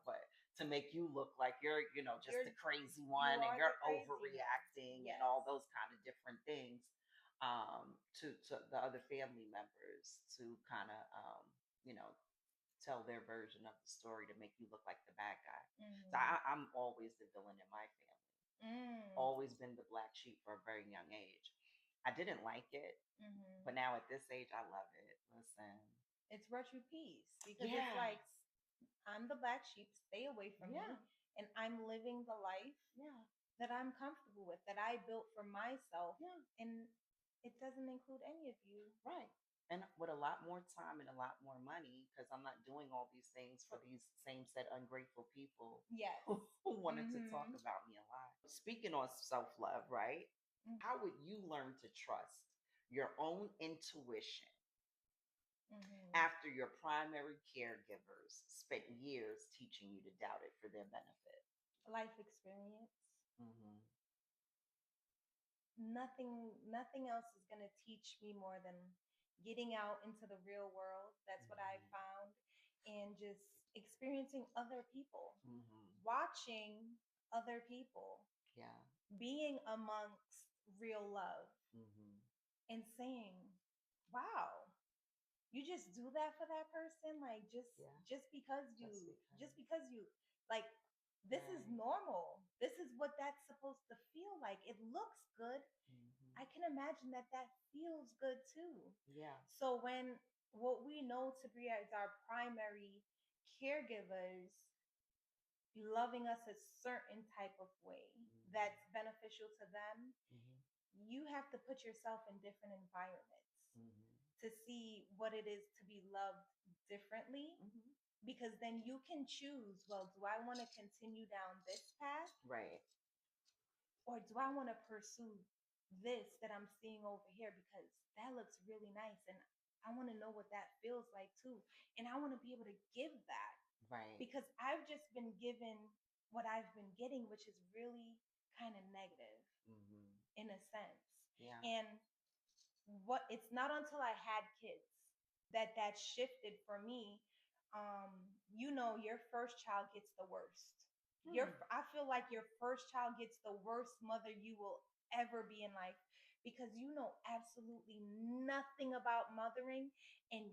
but to make you look like you're just You're the crazy you one and are the you're crazy one. overreacting and Yes. all those kind of different things to the other family members to kind of, you know, tell their version of the story to make you look like the bad guy. So Mm-hmm. I'm always the villain in my family, Mm. always been the black sheep for a very young age. I didn't like it, Mm-hmm. but now at this age, I love it. Listen. It's brought you peace because it's Yeah. like I'm the black sheep, stay away from Yeah. me, and I'm living the life Yeah. that I'm comfortable with, that I built for myself, Yeah. and it doesn't include any of you. Right. And with a lot more time and a lot more money, because I'm not doing all these things for For, these same set ungrateful people yes. who wanted to talk Mm-hmm. about me a lot. Speaking on self love, right? Mm-hmm. How would you learn to trust your own intuition Mm-hmm. after your primary caregivers spent years teaching you to doubt it for their benefit? Life experience. Mm-hmm. Nothing else is going to teach me more than getting out into the real world. That's what I Mm-hmm. found, and just experiencing other people, Mm-hmm. watching other people, Yeah. being amongst real love, Mm-hmm. and saying, wow, you just do that for that person, like Yeah. just because Just you because. just because you like, this is Right. normal, this is what that's supposed to feel like, it looks good. Mm-hmm. I can imagine that that feels good too. Yeah. So when what we know to be as our primary caregivers loving us a certain type of way that's Mm-hmm. beneficial to them, Mm-hmm. you have to put yourself in different environments Mm-hmm. to see what it is to be loved differently, Mm-hmm. because then you can choose, well, do I want to continue down this path, Right. or do I want to pursue this that I'm seeing over here because that looks really nice, and I want to know what that feels like too, and I want to be able to give that, Right. because I've just been given what I've been getting, which is really kind of negative Mm-hmm. in a sense. Yeah. And what it's not until I had kids that that shifted for me. Your first child gets the worst. Hmm. I feel like your first child gets the worst mother you will ever be in life, because you know absolutely nothing about mothering, and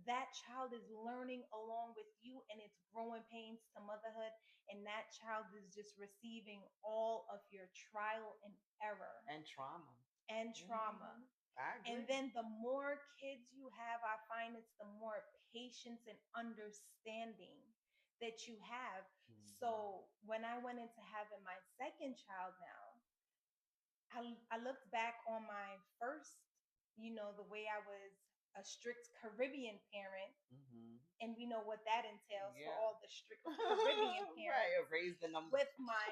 that child is learning along with you, and it's growing pains to motherhood, and that child is just receiving all of your trial and error And trauma. and trauma. Mm-hmm. I And agree. then the more kids you have, I find it's the more patience and understanding that you have. Mm-hmm. So when I went into having my second child now, I looked back on my first, the way I was a strict Caribbean parent, Mm-hmm. and we know what that entails for Yeah. all the strict Caribbean Right. parents, Raise the number. with my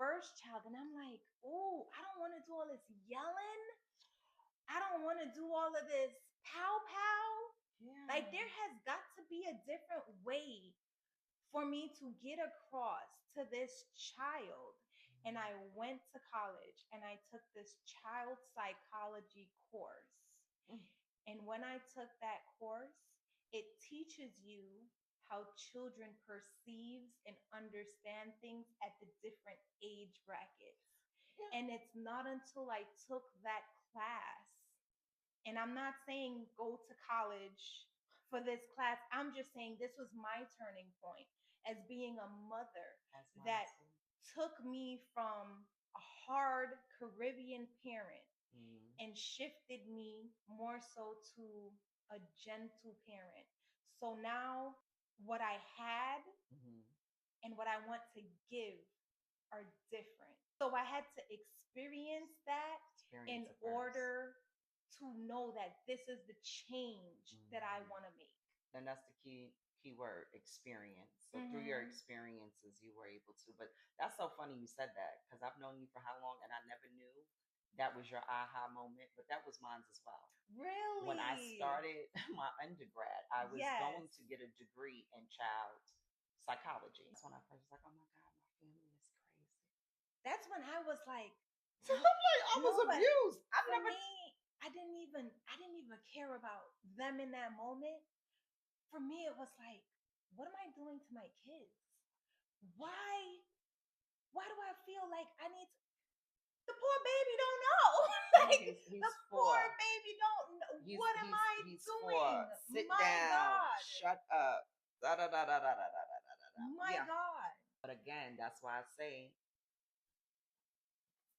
first child. And I'm like, oh, I don't want to do all this yelling. I don't want to do all of this pow pow. Yeah. Like, there has got to be a different way for me to get across to this child. And I went to college and I took this child psychology course. Mm-hmm. And when I took that course, it teaches you how children perceives and understand things at the different age brackets. Yeah. And it's not until I took that class, and I'm not saying go to college for this class, I'm just saying this was my turning point as being a mother, That's mine that too. took me from a hard Caribbean parent Mm-hmm. and shifted me more so to a gentle parent. So now what I had Mm-hmm. and what I want to give are different. So I had to experience that Experience in it first. order to know that this is the change that I Mm-hmm. want to make. And that's the key keyword experience. So through your Mhm. experiences, you were able to. But that's so funny you said that because I've known you for how long, and I never knew that was your aha moment. But that was mine as well. When I Really? started my undergrad, I was Yes. going to get a degree in child psychology. That's when I first was like, oh my God, my family is crazy. That's when I was like, So I'm like, I was no, but abused. I've for never. me, I didn't even care about them in that moment. For me, it was like, what am I doing to my kids? Why? Why do I feel like I need to? The poor baby don't know. Yeah, Like he's the four. poor baby don't know. He's What am he's I he's four. doing? Sit My down. God. Shut up. Da da da da da da da da da da. My Yeah. God. But again, that's why I say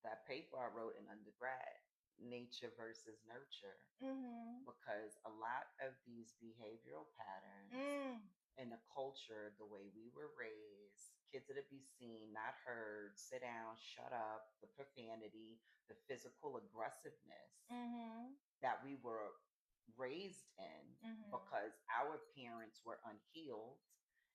that paper I wrote in undergrad, nature versus nurture, Mhm. because a lot of these behavioral patterns Mm. in the culture, the way we were raised, kids that be seen, not heard, sit down, shut up, the profanity, the physical aggressiveness Mhm. that we were raised in Mhm. because our parents were unhealed.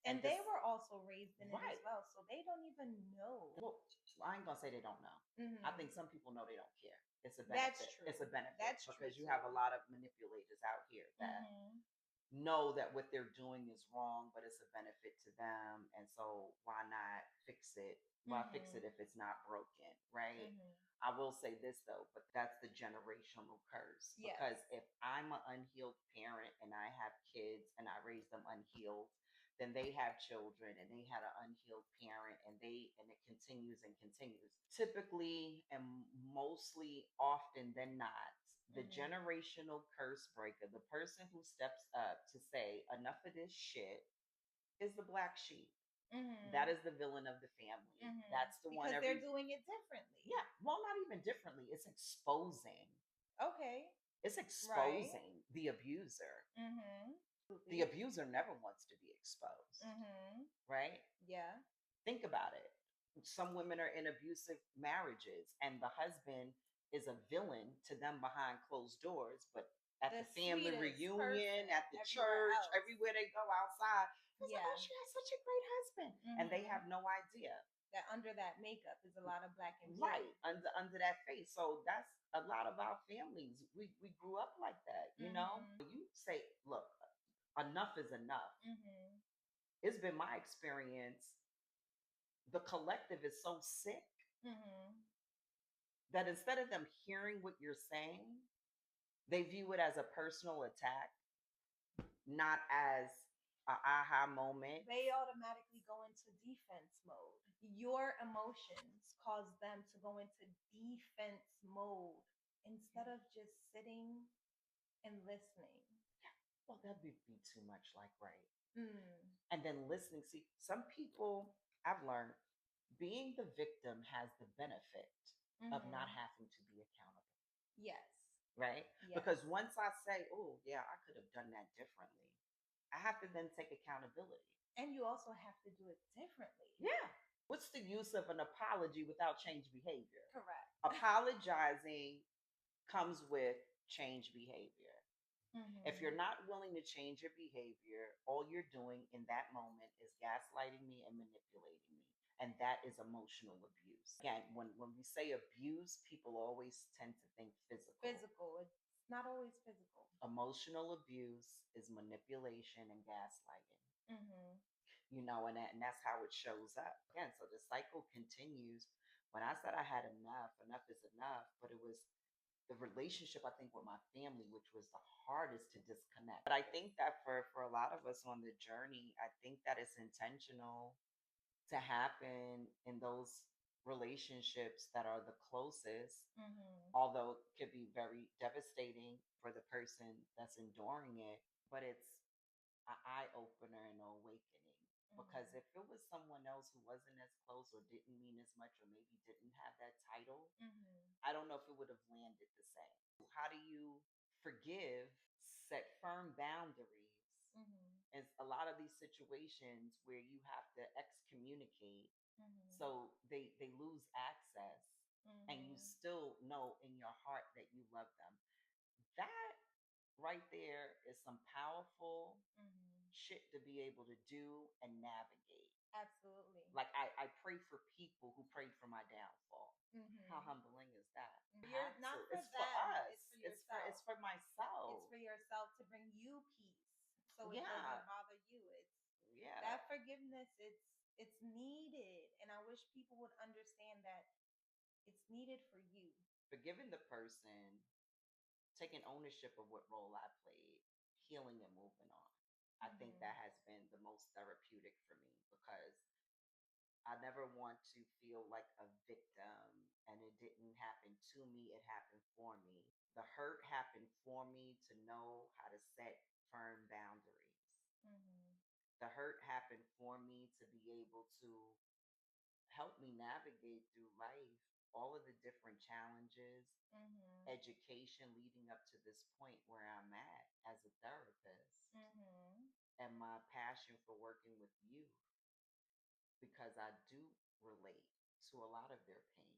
And And this, they were also raised in it as right. well, so they don't even know. Well, I ain't gonna say they don't know. I think Mhm. some people know they don't care. It's a That's benefit. true. It's a benefit That's true because you have a too. lot of manipulators out here that Mhm. know that what they're doing is wrong, but it's a benefit to them. And so why not fix it? Why fix it Mhm. if it's not broken, right? Mhm. I will say this though, but that's the generational curse. Yes. Because if I'm an unhealed parent and I have kids and I raise them unhealed, then they have children and they had an unhealed parent and it continues and continues. Typically and mostly often than not, the Mhm. generational curse breaker, the person who steps up to say enough of this shit, is the black sheep. That Mhm. is the villain of the family. Mhm. That's the one Because they're every. doing it differently. Yeah, well, not even differently. It's exposing. Okay. It's Right. exposing the abuser. Mhm. The abuser never wants to be exposed, Mhm. right? Yeah. Think about it. Some women are in abusive marriages, and the husband is a villain to them behind closed doors, but at The the family sweetest reunion, person at the everywhere church, else. everywhere they go outside, it's like, Yeah. oh, she has such a great husband. And they Mhm. have no idea. That under that makeup is a lot of black and blue. Right, under that face. So that's a lot of our families. We grew up like that, you know? Mhm. You say, look, enough is enough. Mhm. It's been my experience. The collective is so sick Mhm. that instead of them hearing what you're saying, they view it as a personal attack, not as a aha moment. They automatically go into defense mode. Your emotions cause them to go into defense mode instead of just sitting and listening. Well, that'd be too much, like, right. Mm. And then listening. See, some people, I've learned, being the victim has the benefit of not Mhm. having to be accountable, Yes. right? Yes. Because once I say, oh, yeah, I could have done that differently, I have to then take accountability. And you also have to do it differently. Yeah. What's the use of an apology without change behavior? Correct. Apologizing comes with change behavior. If you're Mhm. not willing to change your behavior, all you're doing in that moment is gaslighting me and manipulating me. And that is emotional abuse. Again, when we say abuse, people always tend to think physical. Physical. It's not always physical. Emotional abuse is manipulation and gaslighting. Mhm. And that's how it shows up. Again, so the cycle continues. When I said I had enough, enough is enough, but it was the relationship, I think, with my family, which was the hardest to disconnect. But I think that for a lot of us on the journey, I think that it's intentional to happen in those relationships that are the closest, Mhm. although it could be very devastating for the person that's enduring it. But it's an eye opener and an awakening. Because Mhm. if it was someone else who wasn't as close or didn't mean as much or maybe didn't have that title, Mhm. I don't know if it would have landed the same. How do you forgive, set firm boundaries? Mhm. And a lot of these situations where you have to excommunicate Mhm. so they lose access and you Mhm. still know in your heart that you love them. That right there is some powerful Mhm. shit to be able to do and navigate. Absolutely. Like I pray for people who prayed for my downfall. How humbling is that? You're not for It's for them. us. It's for yourself. It's for myself. It's for yourself to bring you peace, so it Yeah. doesn't bother you. It's Yeah. that forgiveness. It's needed, and I wish people would understand that it's needed for you. Forgiving the person, taking ownership of what role I played, healing and moving on. I think that has been the most therapeutic for me because I never want to feel like a victim and it didn't happen to me, it happened for me. The hurt happened for me to know how to set firm boundaries. The hurt happened for me to be able to help me navigate through life, all of the different challenges, education leading up to this point where I'm at as a therapist, and my passion for working with youth because I do relate to a lot of their pain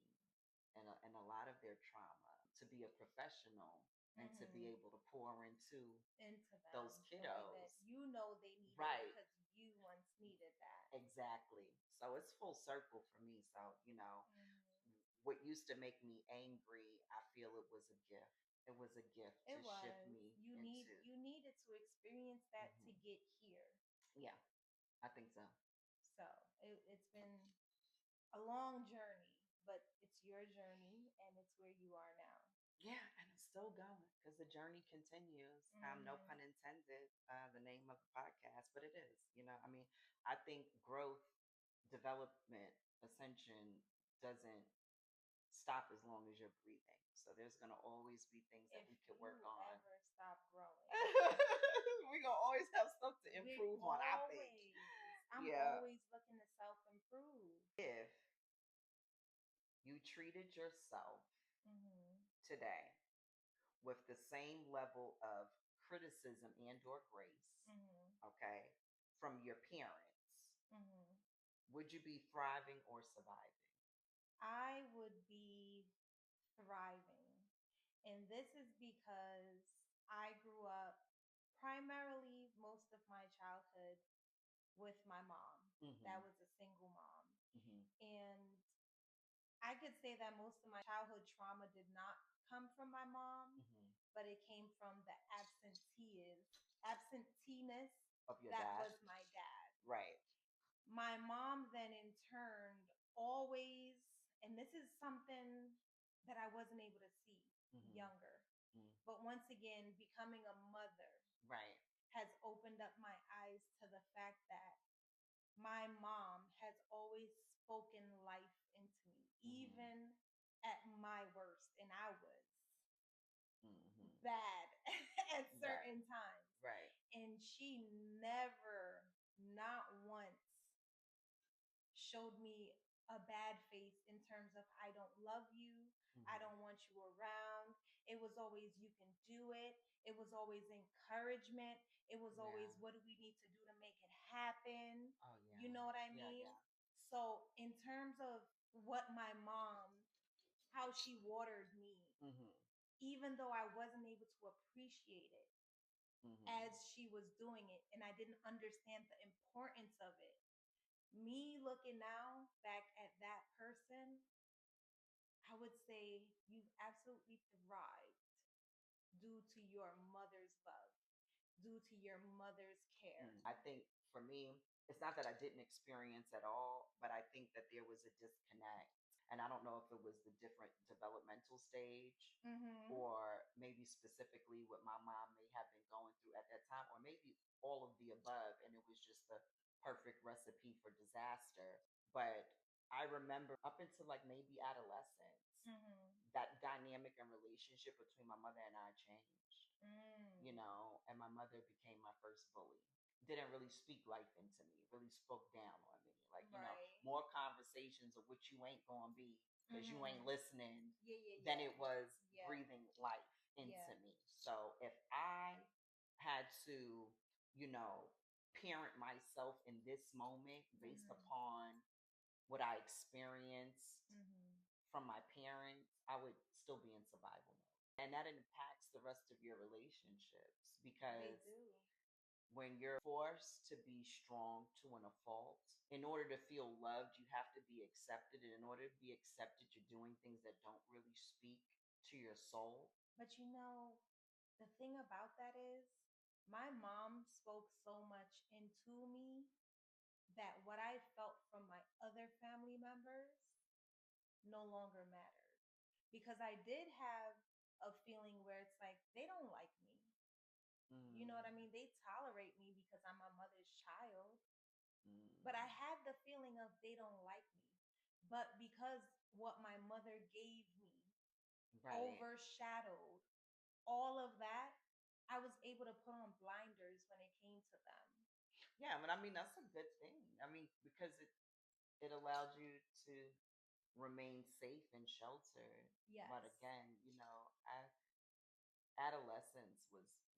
and a lot of their trauma. To be a professional and to be able to pour into them, those the way kiddos. that you know they need Right. it because you once needed that. Exactly. So it's full circle for me. So, what used to make me angry, I feel it was a gift. It was a gift to shift me into. You needed to experience that to get here. Yeah, I think so. So it's been a long journey, but it's your journey and it's where you are now. Yeah, and it's still going because the journey continues. No pun intended, the name of the podcast, but it is. I mean, I think growth, development, ascension doesn't stop as long as you're breathing. So there's gonna always be things that we could work on. If you ever stop growing, we're gonna always have stuff to improve on. I think. I'm Yeah. always looking to self improve. If you treated yourself today with the same level of criticism and or grace, okay, from your parents, would you be thriving or surviving? I would be thriving. And this is because I grew up primarily most of my childhood with my mom. That was a single mom. And I could say that most of my childhood trauma did not come from my mom, but it came from the absenteeness Of your that dad? was my dad. Right. My mom then in turn always, and this is something that I wasn't able to see younger, but once again, becoming a mother Right. has opened up my eyes to the fact that my mom has always spoken life into me, even at my worst, and I was bad at certain times. Right. And she never, not once, showed me a bad face in terms of I don't love you, I don't want you around. It was always you can do it. It was always encouragement. It was always what do we need to do to make it happen? Oh yeah. You know what I mean? Yeah. So in terms of what my mom, how she watered me, even though I wasn't able to appreciate it as she was doing it, and I didn't understand the importance of it. Me looking now back at that person, I would say you've absolutely thrived due to your mother's love, due to your mother's care. I think for me, it's not that I didn't experience at all, but I think that there was a disconnect. And I don't know if it was the different developmental stage or maybe specifically what my mom may have been going through at that time, or maybe all of the above. And it was just the perfect recipe for disaster. But I remember up until like maybe adolescence, that dynamic and relationship between my mother and I changed, and my mother became my first bully. Didn't really speak life into me, really spoke down on me. Like, more conversations of what you ain't gonna be because you ain't listening than it was breathing life into me. So if I had to, you know, parent myself in this moment based upon what I experienced from my parents, I would still be in survival mode. And that impacts the rest of your relationships because when you're forced to be strong to an fault. In order to feel loved, you have to be accepted. And in order to be accepted, you're doing things that don't really speak to your soul. But the thing about that is, my mom spoke so much into me that what I felt from my other family members no longer mattered. Because I did have a feeling where it's like, they don't like me. You know what I Mm, mean? They tolerate me because I'm my mother's child. But I mm, had the feeling of they don't like me. But because what my mother gave me right. overshadowed all of that, I was able to put on blinders when it came to them. Yeah, but I mean that's a good thing. I mean, because it allowed you to remain safe and sheltered. But Yes. again, adolescence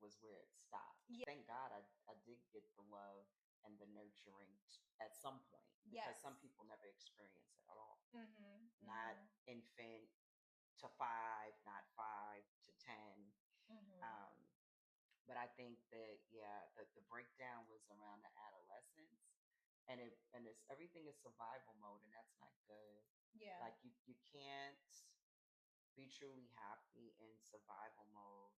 was where it stopped. Yeah. Thank God I did get the love and the nurturing at some point, because Yes. some people never experience it at all. Mhm. Not Mhm. infant to five, not 5 to 10. Mhm. Um, but I think that, yeah, the breakdown was around the adolescence, and it's everything is survival mode, and that's not good. Yeah. Like you can't be truly happy in survival mode,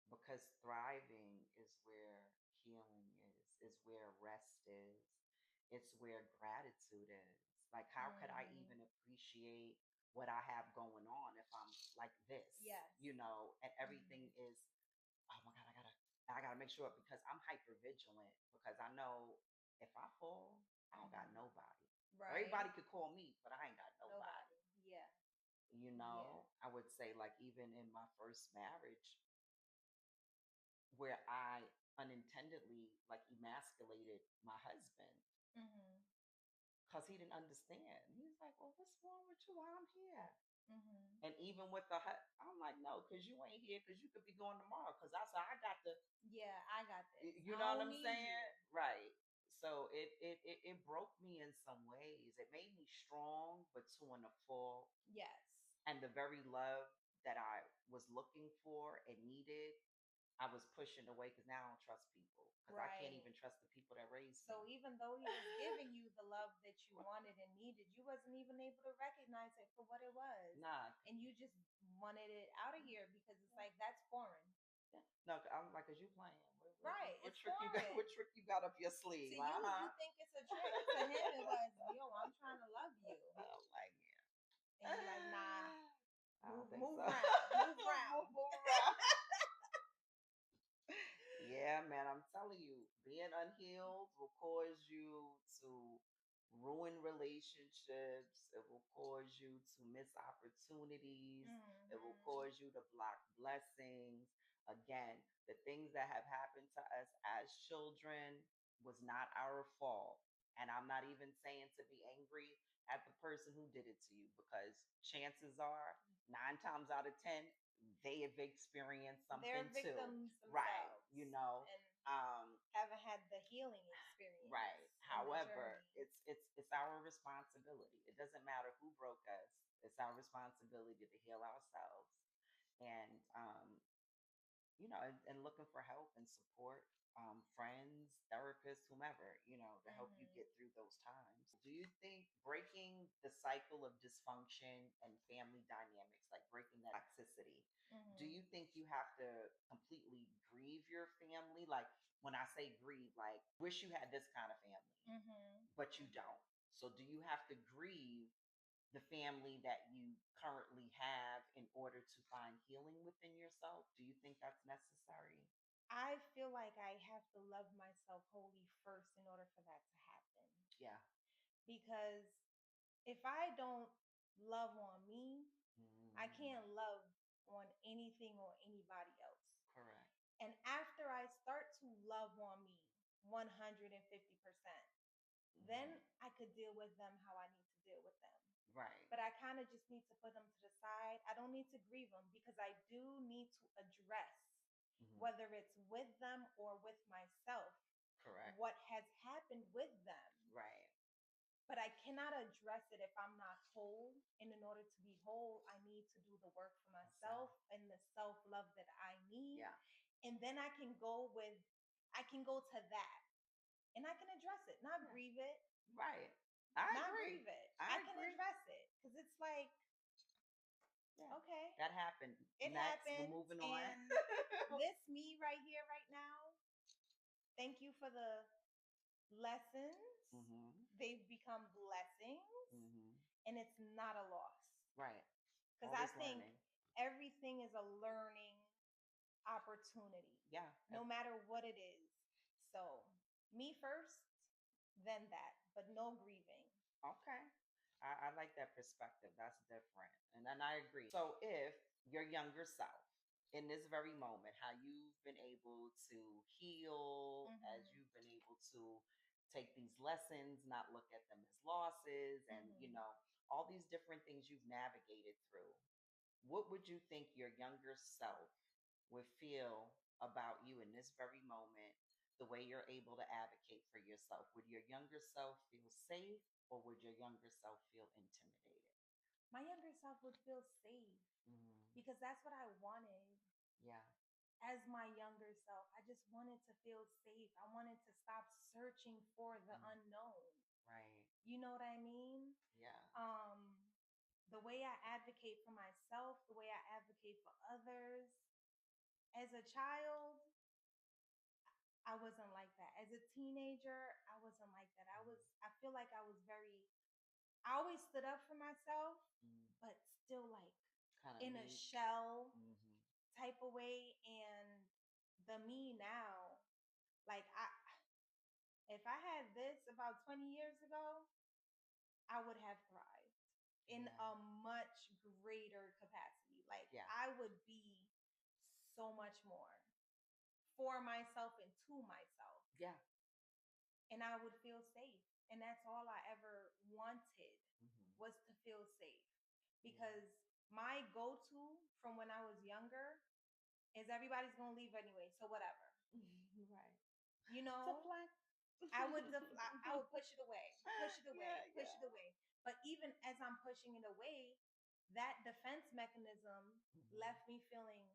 because thriving is where healing is where rest is, it's where gratitude is. Like, how could I even Mhm. appreciate what I have going on if I'm like this, Yes. and everything Mhm. is, oh my God, I gotta make sure, because I'm hyper vigilant, because I know if I fall, I don't got Mhm. nobody. Right. Everybody could call me, but I ain't got nobody. Nobody. Yeah. Yeah. I would say, like, even in my first marriage, where I unintendedly like emasculated my husband, Mhm. because he didn't understand. He's like, "Well, what's wrong with you? I'm here." Mhm. And even with I'm like, "No, because you ain't here, because you could be going tomorrow." Because I said, "I got the," Yeah, I got this. you I know what don't I'm need saying? you. Right. So it broke me in some ways. It made me strong, but to an fault. Yes. And the very love that I was looking for and needed, I was pushing away, because now I don't trust people, because I can't Right. even trust the people that raised me. So even though he was giving you the love that you wanted and needed, you wasn't even able to recognize it for what it was. Nah. And you just wanted it out of here because it's like that's foreign. Yeah. No, I'm like, "Is you playing? Right. What It's trick you got? foreign. What trick you got up your To sleeve? you, Uh huh." you think it's a trick. To him, it was, yo, I'm trying to love you. I'm like, And you like, nah, I don't think move so. round, move Move round. around. Yeah, man, I'm telling you, being unhealed will cause you to ruin relationships. It will cause you to miss opportunities. It will Mhm. cause you to block blessings. Again, the things that have happened to us as children was not our fault. And I'm not even saying to be angry at the person who did it to you, because chances are, 9 times out of 10, they have experienced something They're too. victims Right. themselves and Um, haven't had the healing right. experience in the However, journey. it's our responsibility. It doesn't matter who broke us. It's our responsibility to heal ourselves, and and looking for help and support, friends, therapists, whomever, to help you Mhm. get through those times. Do you think breaking the cycle of dysfunction and family dynamics, like breaking that toxicity, do Mhm. you think you have to completely grieve your family? Like, when I say grieve, like, you wish you had this kind of family, Mhm. but you don't. So, do you have to grieve the family that you currently have in order to find healing within yourself? Do you think that's necessary? I feel like I have to love myself wholly first in order for that to happen. Yeah. Because if I don't love on me, I Mm, can't love on anything or anybody else. correct. And after I start to love on me 150%, then Hmm. I could deal with them how I need to deal with them. Right. But I kind of just need to put them to the side. I don't need to grieve them because I do need to address, Hmm. whether it's with them or with myself, Correct. what has happened with them. Right. But I cannot address it if I'm not whole. And in order to be whole, I need to do the work for myself Myself. and the self love that I need. Yeah. And then I can go with, I can go to that and I can address it, not Yeah. grieve it, Right. I not agree. grieve it. I I can agree. address it because it's like, Yeah. okay, That happened. it Next, we're happened. moving on. And this me right here, right now, thank you for the lessons. Mm-hmm. They've become blessings, Mm-hmm. and it's not a loss. Right. Because I Always think learning. everything is a learning opportunity, Yeah. no matter what it is. So, me first, then that, but no grieving. Okay. I like that perspective. That's different. And then I agree. So if your younger self in this very moment, how you've been able to heal, as Mm-hmm. you've been able to take these lessons, not look at them as losses, and Mm-hmm. all these different things you've navigated through, what would you think your younger self would feel about you in this very moment, the way you're able to advocate for yourself? Would your younger self feel safe or would your younger self feel intimidated? My younger self would feel safe Mm, because that's what I wanted yeah. as my younger self. I just wanted to feel safe. I wanted to stop searching for the Mm, unknown. right. You know what I mean? Yeah. Um, the way I advocate for myself, the way I advocate for others. As a child, I wasn't like that. As a teenager, I wasn't like that. I feel like I was very, I always stood up for myself, Mm, but still like kind of in a meek. shell Mm-hmm. type of way. And the me now, like if I had this about 20 years ago, I would have thrived in Yeah. a much greater capacity. Like Yeah. I would be so much more for myself and to myself, Yeah. and I would feel safe. And that's all I ever wanted, Mm-hmm. was to feel safe. Yeah. Because my go-to from when I was younger is everybody's gonna leave anyway, so whatever. Right. You know, Deflect. I would push it away, push it Yeah. away, push it away. But even as I'm pushing it away, that defense mechanism Yeah. left me feeling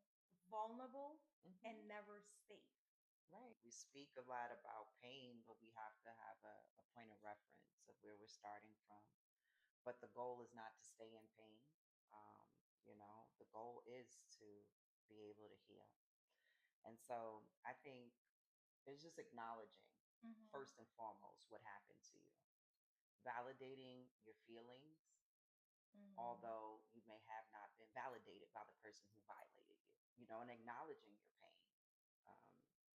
vulnerable Hmm. and never safe. Right. We speak a lot about pain, but we have to have a point of reference of where we're starting from. But the goal is not to stay in pain. Um, the goal is to be able to heal. And so I think it's just acknowledging, Mm-hmm. first and foremost, what happened to you, validating your feelings, Mm-hmm. although you may have not been validated by the person who violated you, and acknowledging your pain, um,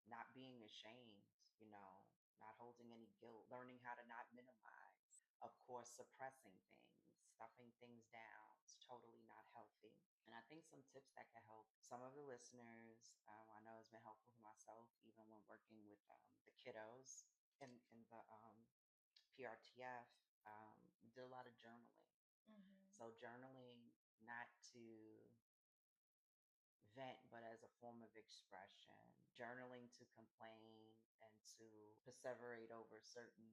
not being ashamed, not holding any guilt, learning how to not minimize, of course, suppressing things, stuffing things down. It's totally not healthy. And I think some tips that can help some of the listeners, I know it's been helpful for myself, even when working with the kiddos in the PRTF, we did a lot of journaling. Mm-hmm. So journaling, not to vent, but as a form of expression, journaling to complain and to perseverate over certain,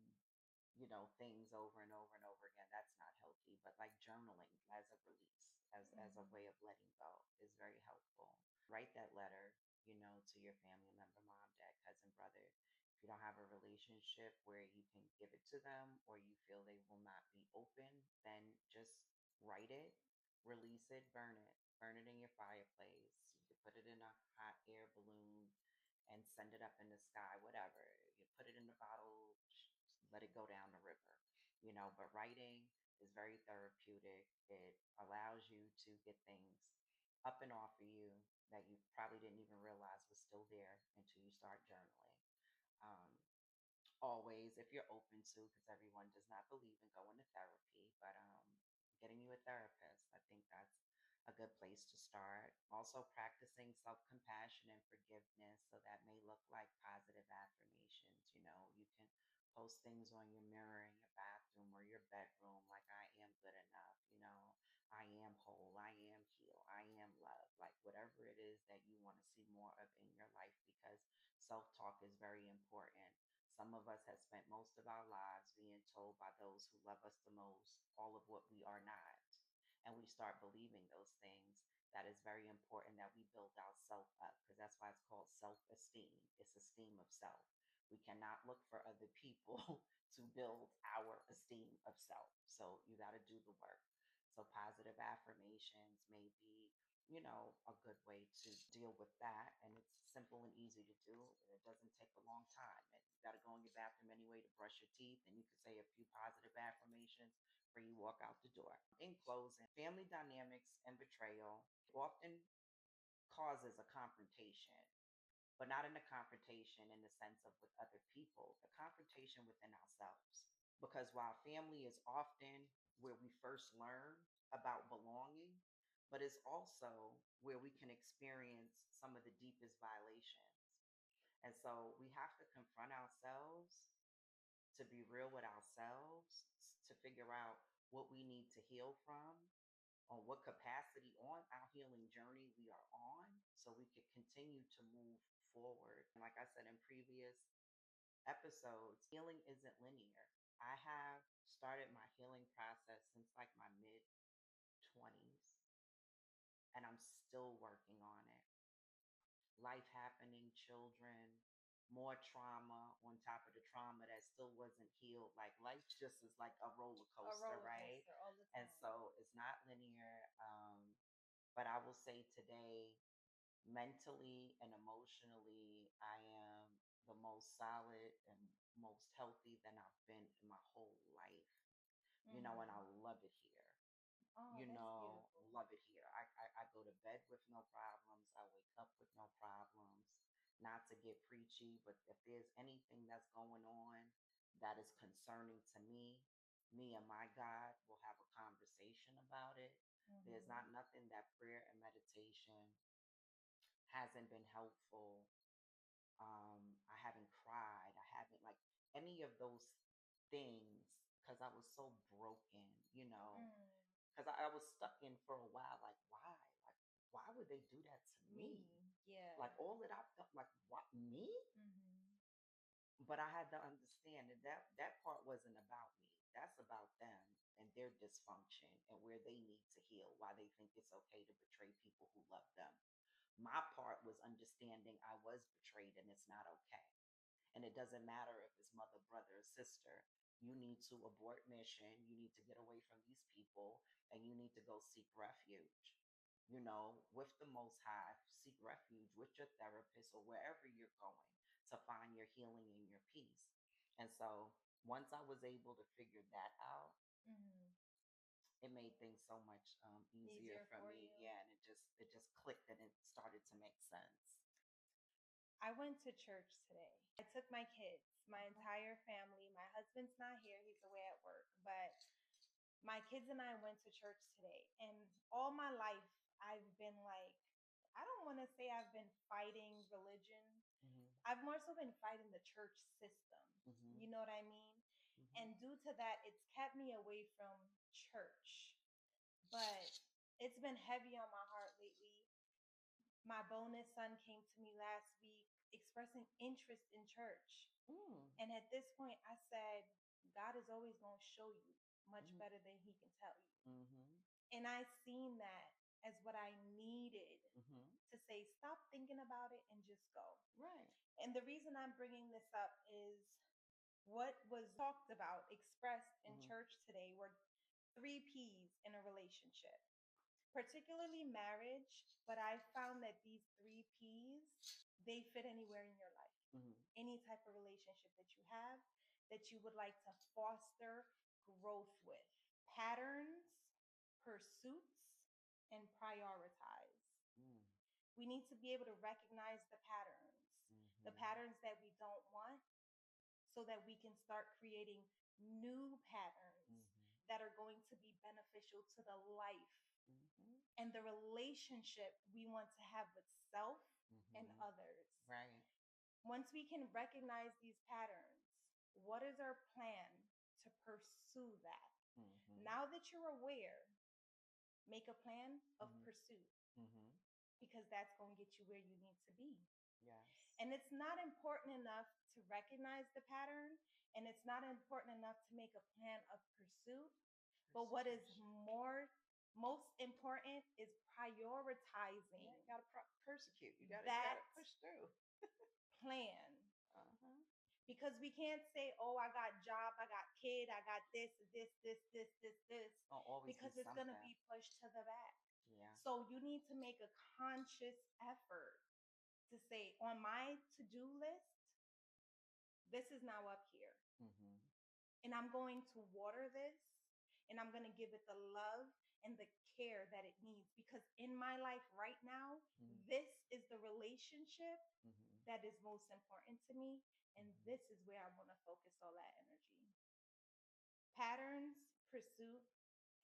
things over and over and over again. That's not healthy. But like journaling as a release, as a Mm-hmm. way of letting go is very helpful. Write that letter, to your family member, mom, dad, cousin, brother. If you don't have a relationship where you can give it to them or you feel they will not be open, then just write it, release it, burn it in your fireplace. You could put it in a hot air balloon and send it up in the sky, whatever. You put it in a bottle, let it go down the river, But writing is very therapeutic. It allows you to get things up and off of you that you probably didn't even realize was still there until you start journaling. Um, Always, if you're open to, because everyone does not believe in going to therapy, but getting you a therapist, I think that's a good place to start. Also practicing self-compassion and forgiveness, so that may look like positive affirmations. You can post things on your mirror in your bathroom or your bedroom, like I am good enough, I am whole, I am healed, I am loved, like whatever it is that you want to see more of in your life, because self-talk is very important. Some of us have spent most of our lives being told by those who love us the most all of what we are not. And we start believing those things. That is very important that we build ourselves up, because that's why it's called self esteem. It's esteem of self. We cannot look for other people to build our esteem of self. So you got to do the work. So positive affirmations may be, a good way to deal with that. And it's simple and easy to do. It doesn't take a long time. And you got to go in your bathroom anyway to brush your teeth, and you can say a few positive affirmations before you walk out the door. In closing, family dynamics and betrayal often causes a confrontation, but not in a confrontation in the sense of with other people, the confrontation within ourselves. Because while family is often where we first learn about belonging, but it's also where we can experience some of the deepest violations. And so we have to confront ourselves, to be real with ourselves, to figure out what we need to heal from, on what capacity on our healing journey we are on, so we could continue to move forward. And like I said in previous episodes, healing isn't linear. I have started my healing process since like my mid 20s, and I'm still working on it. Life happening, children, more trauma on top of the trauma that still wasn't healed. Like life just is like a roller A coaster, roller right? coaster all the And time. so it's not linear. But I will say today, mentally and emotionally, I am the most solid and most healthy than I've been in my whole life. And I Mm-hmm. love it here. Oh, that's beautiful. Love it here. I go to bed with no problems. I wake up with no problems. Not to get preachy, but if there's anything that's going on that is concerning to me and my God will have a conversation about it. There's Mm-hmm. not nothing that prayer and meditation hasn't been helpful. I haven't cried. I haven't like any of those things, because I was so broken, Mm. because I was stuck in for a while. Like, why? Like, why would they do that to me? Me. Yeah. Like, all that I felt like, what, me? Mm-hmm. But I had to understand that that part wasn't about me. That's about them and their dysfunction and where they need to heal, why they think it's okay to betray people who love them. My part was understanding I was betrayed and it's not okay. And it doesn't matter if it's mother, brother, or sister. You need to abort mission. You need to get away from these people, and you need to go seek refuge, with the Most High. Seek refuge with your therapist or wherever you're going to find your healing and your peace. And so once I was able to figure that out, Mm-hmm. it made things so much easier Easier for for me. you. Yeah, and it just clicked and it started to make sense. I went to church today. I took my kids, my Okay. entire family. My husband's not here, he's away at work. But my kids and I went to church today. And all my life, I've been like, I don't want to say I've been fighting religion. Mm-hmm. I've more so been fighting the church system. Mm-hmm. You know what I mean? Mm-hmm. And due to that, it's kept me away from church. But it's been heavy on my heart lately. My bonus son came to me last week expressing interest in church. Mm. And at this point, I said, God is always going to show you much Mm-hmm. better than he can tell you. Mm-hmm. And I seen that as what I needed Mm-hmm. to say, stop thinking about it and just go. Right. And the reason I'm bringing this up is what was talked about, expressed in Mm-hmm. church today, were three P's in a relationship, particularly marriage. But I found that these three P's, they fit anywhere in your life, Mm-hmm. any type of relationship that you have, that you would like to foster growth with. Patterns, pursuits, and prioritize. Mm. We need to be able to recognize the Mm-hmm. patterns that we don't want, so that we can start creating new patterns Mm-hmm. that are going to be beneficial to the life Mm-hmm. and the relationship we want to have with self and Mm-hmm. others. Right. Once we can recognize these patterns, what is our plan to pursue that? Mm-hmm. Now that you're aware, make a plan of Mm-hmm. pursuit, Mm-hmm. because that's going to get you where you need to be. Yes. And it's not important enough to recognize the pattern, and it's not important enough to make a plan of pursuit. But what is Persecution. more Most important is prioritizing Yeah, you gotta persecute. You gotta that push through. plan. Uh-huh. Because we can't say, oh, I got job, I got kid, I got this, It's gonna always be because it's going to something. be pushed to the back. Yeah. So you need to make a conscious effort to say, on my to do list, this is now up here. Mm-hmm. And I'm going to water this and I'm going to give it the love and the care that it needs. Because in my life right now, Mm-hmm. this is the relationship Mm-hmm. that is most important to me. And Mm-hmm. this is where I want to focus all that energy. Patterns, pursuit,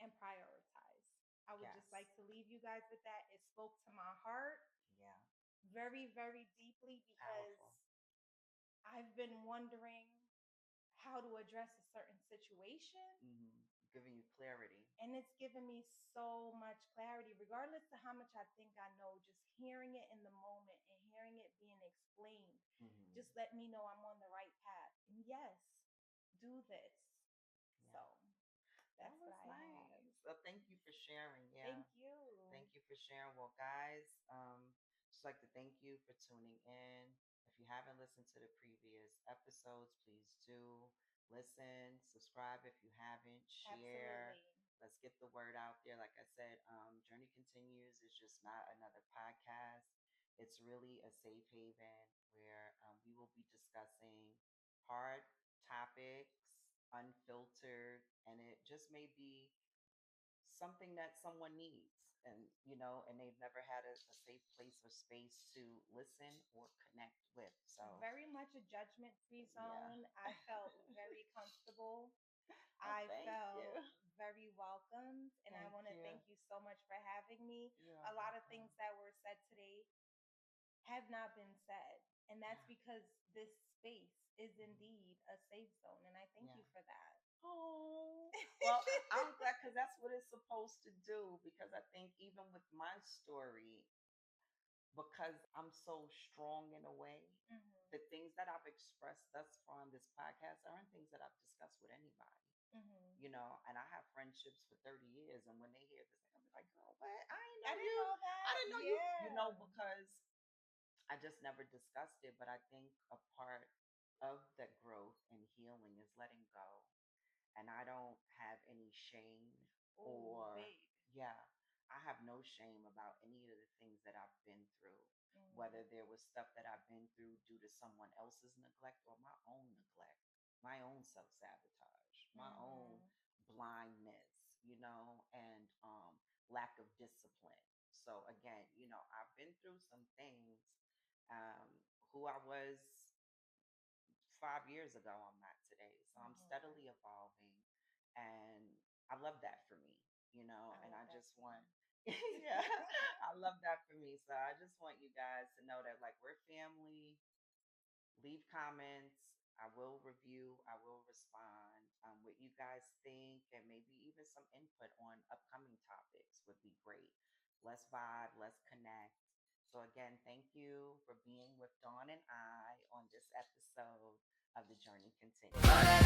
and prioritize. I would just Yes. like to leave you guys with that. It spoke to my heart Yeah. very, very deeply because Powerful. I've been wondering how to address a certain situation. Mm-hmm. Giving you clarity. And it's given me so much clarity, regardless of how much I think I know, just hearing it in the moment and hearing it being explained, Mm-hmm. just let me know I'm on the right path. And yes, do this. So Yeah. That that's what was I have. nice. Thank you for sharing. Yeah. Thank you. Thank you for sharing. Well, guys, just like to thank you for tuning in. If you haven't listened to the previous episodes, please do listen, subscribe if you haven't, share. Absolutely. Let's get the word out there. Like I said, Journey Continues is just not another podcast. It's really a safe haven where we will be discussing hard topics, unfiltered, and it just may be something that someone needs, and they've never had a safe place or space to listen or connect with. So Very much a judgment free yeah. zone. I felt very comfortable. Oh, I thank you. felt very welcomed. And I Thank want to you. thank you so much for having me. You A are lot of welcome. things that were said today have not been said. And that's Yeah. because this space is Mhm. indeed a safe zone. And I thank you Yeah. for that. Oh, well, I'm glad because that's what it's supposed to do. Because I think even with my story, because I'm so strong in a way, Hmm. the things that I've expressed thus far on this podcast aren't things that I've discussed with anybody. Hmm. And I have friendships for 30 years. And when they hear this, they're gonna be like, girl, what? I ain't I know didn't you. know I that. didn't know Yeah. because I just never discussed it. But I think a part of that growth and healing is letting go. And I don't have any shame Oh, or, babe. yeah, I have no shame about any of the things that I've been through, whether Hmm. there was stuff that I've been through due to someone else's neglect or my own neglect, my own self sabotage, my own Hmm. blindness, and lack of discipline. So again, I've been through some things. Um, who I was 5 years ago, I'm not today. So I'm Hmm. steadily evolving. And I love that for me, I and love I that just too. want, yeah, I love that for me. So I just want you guys to know that, like, we're family. Leave comments. I will review. I will respond. What you guys think, and maybe even some input on upcoming topics would be great. Let's vibe. Let's connect. So again, thank you for being with Dawn and I on this episode of The Journey Continues.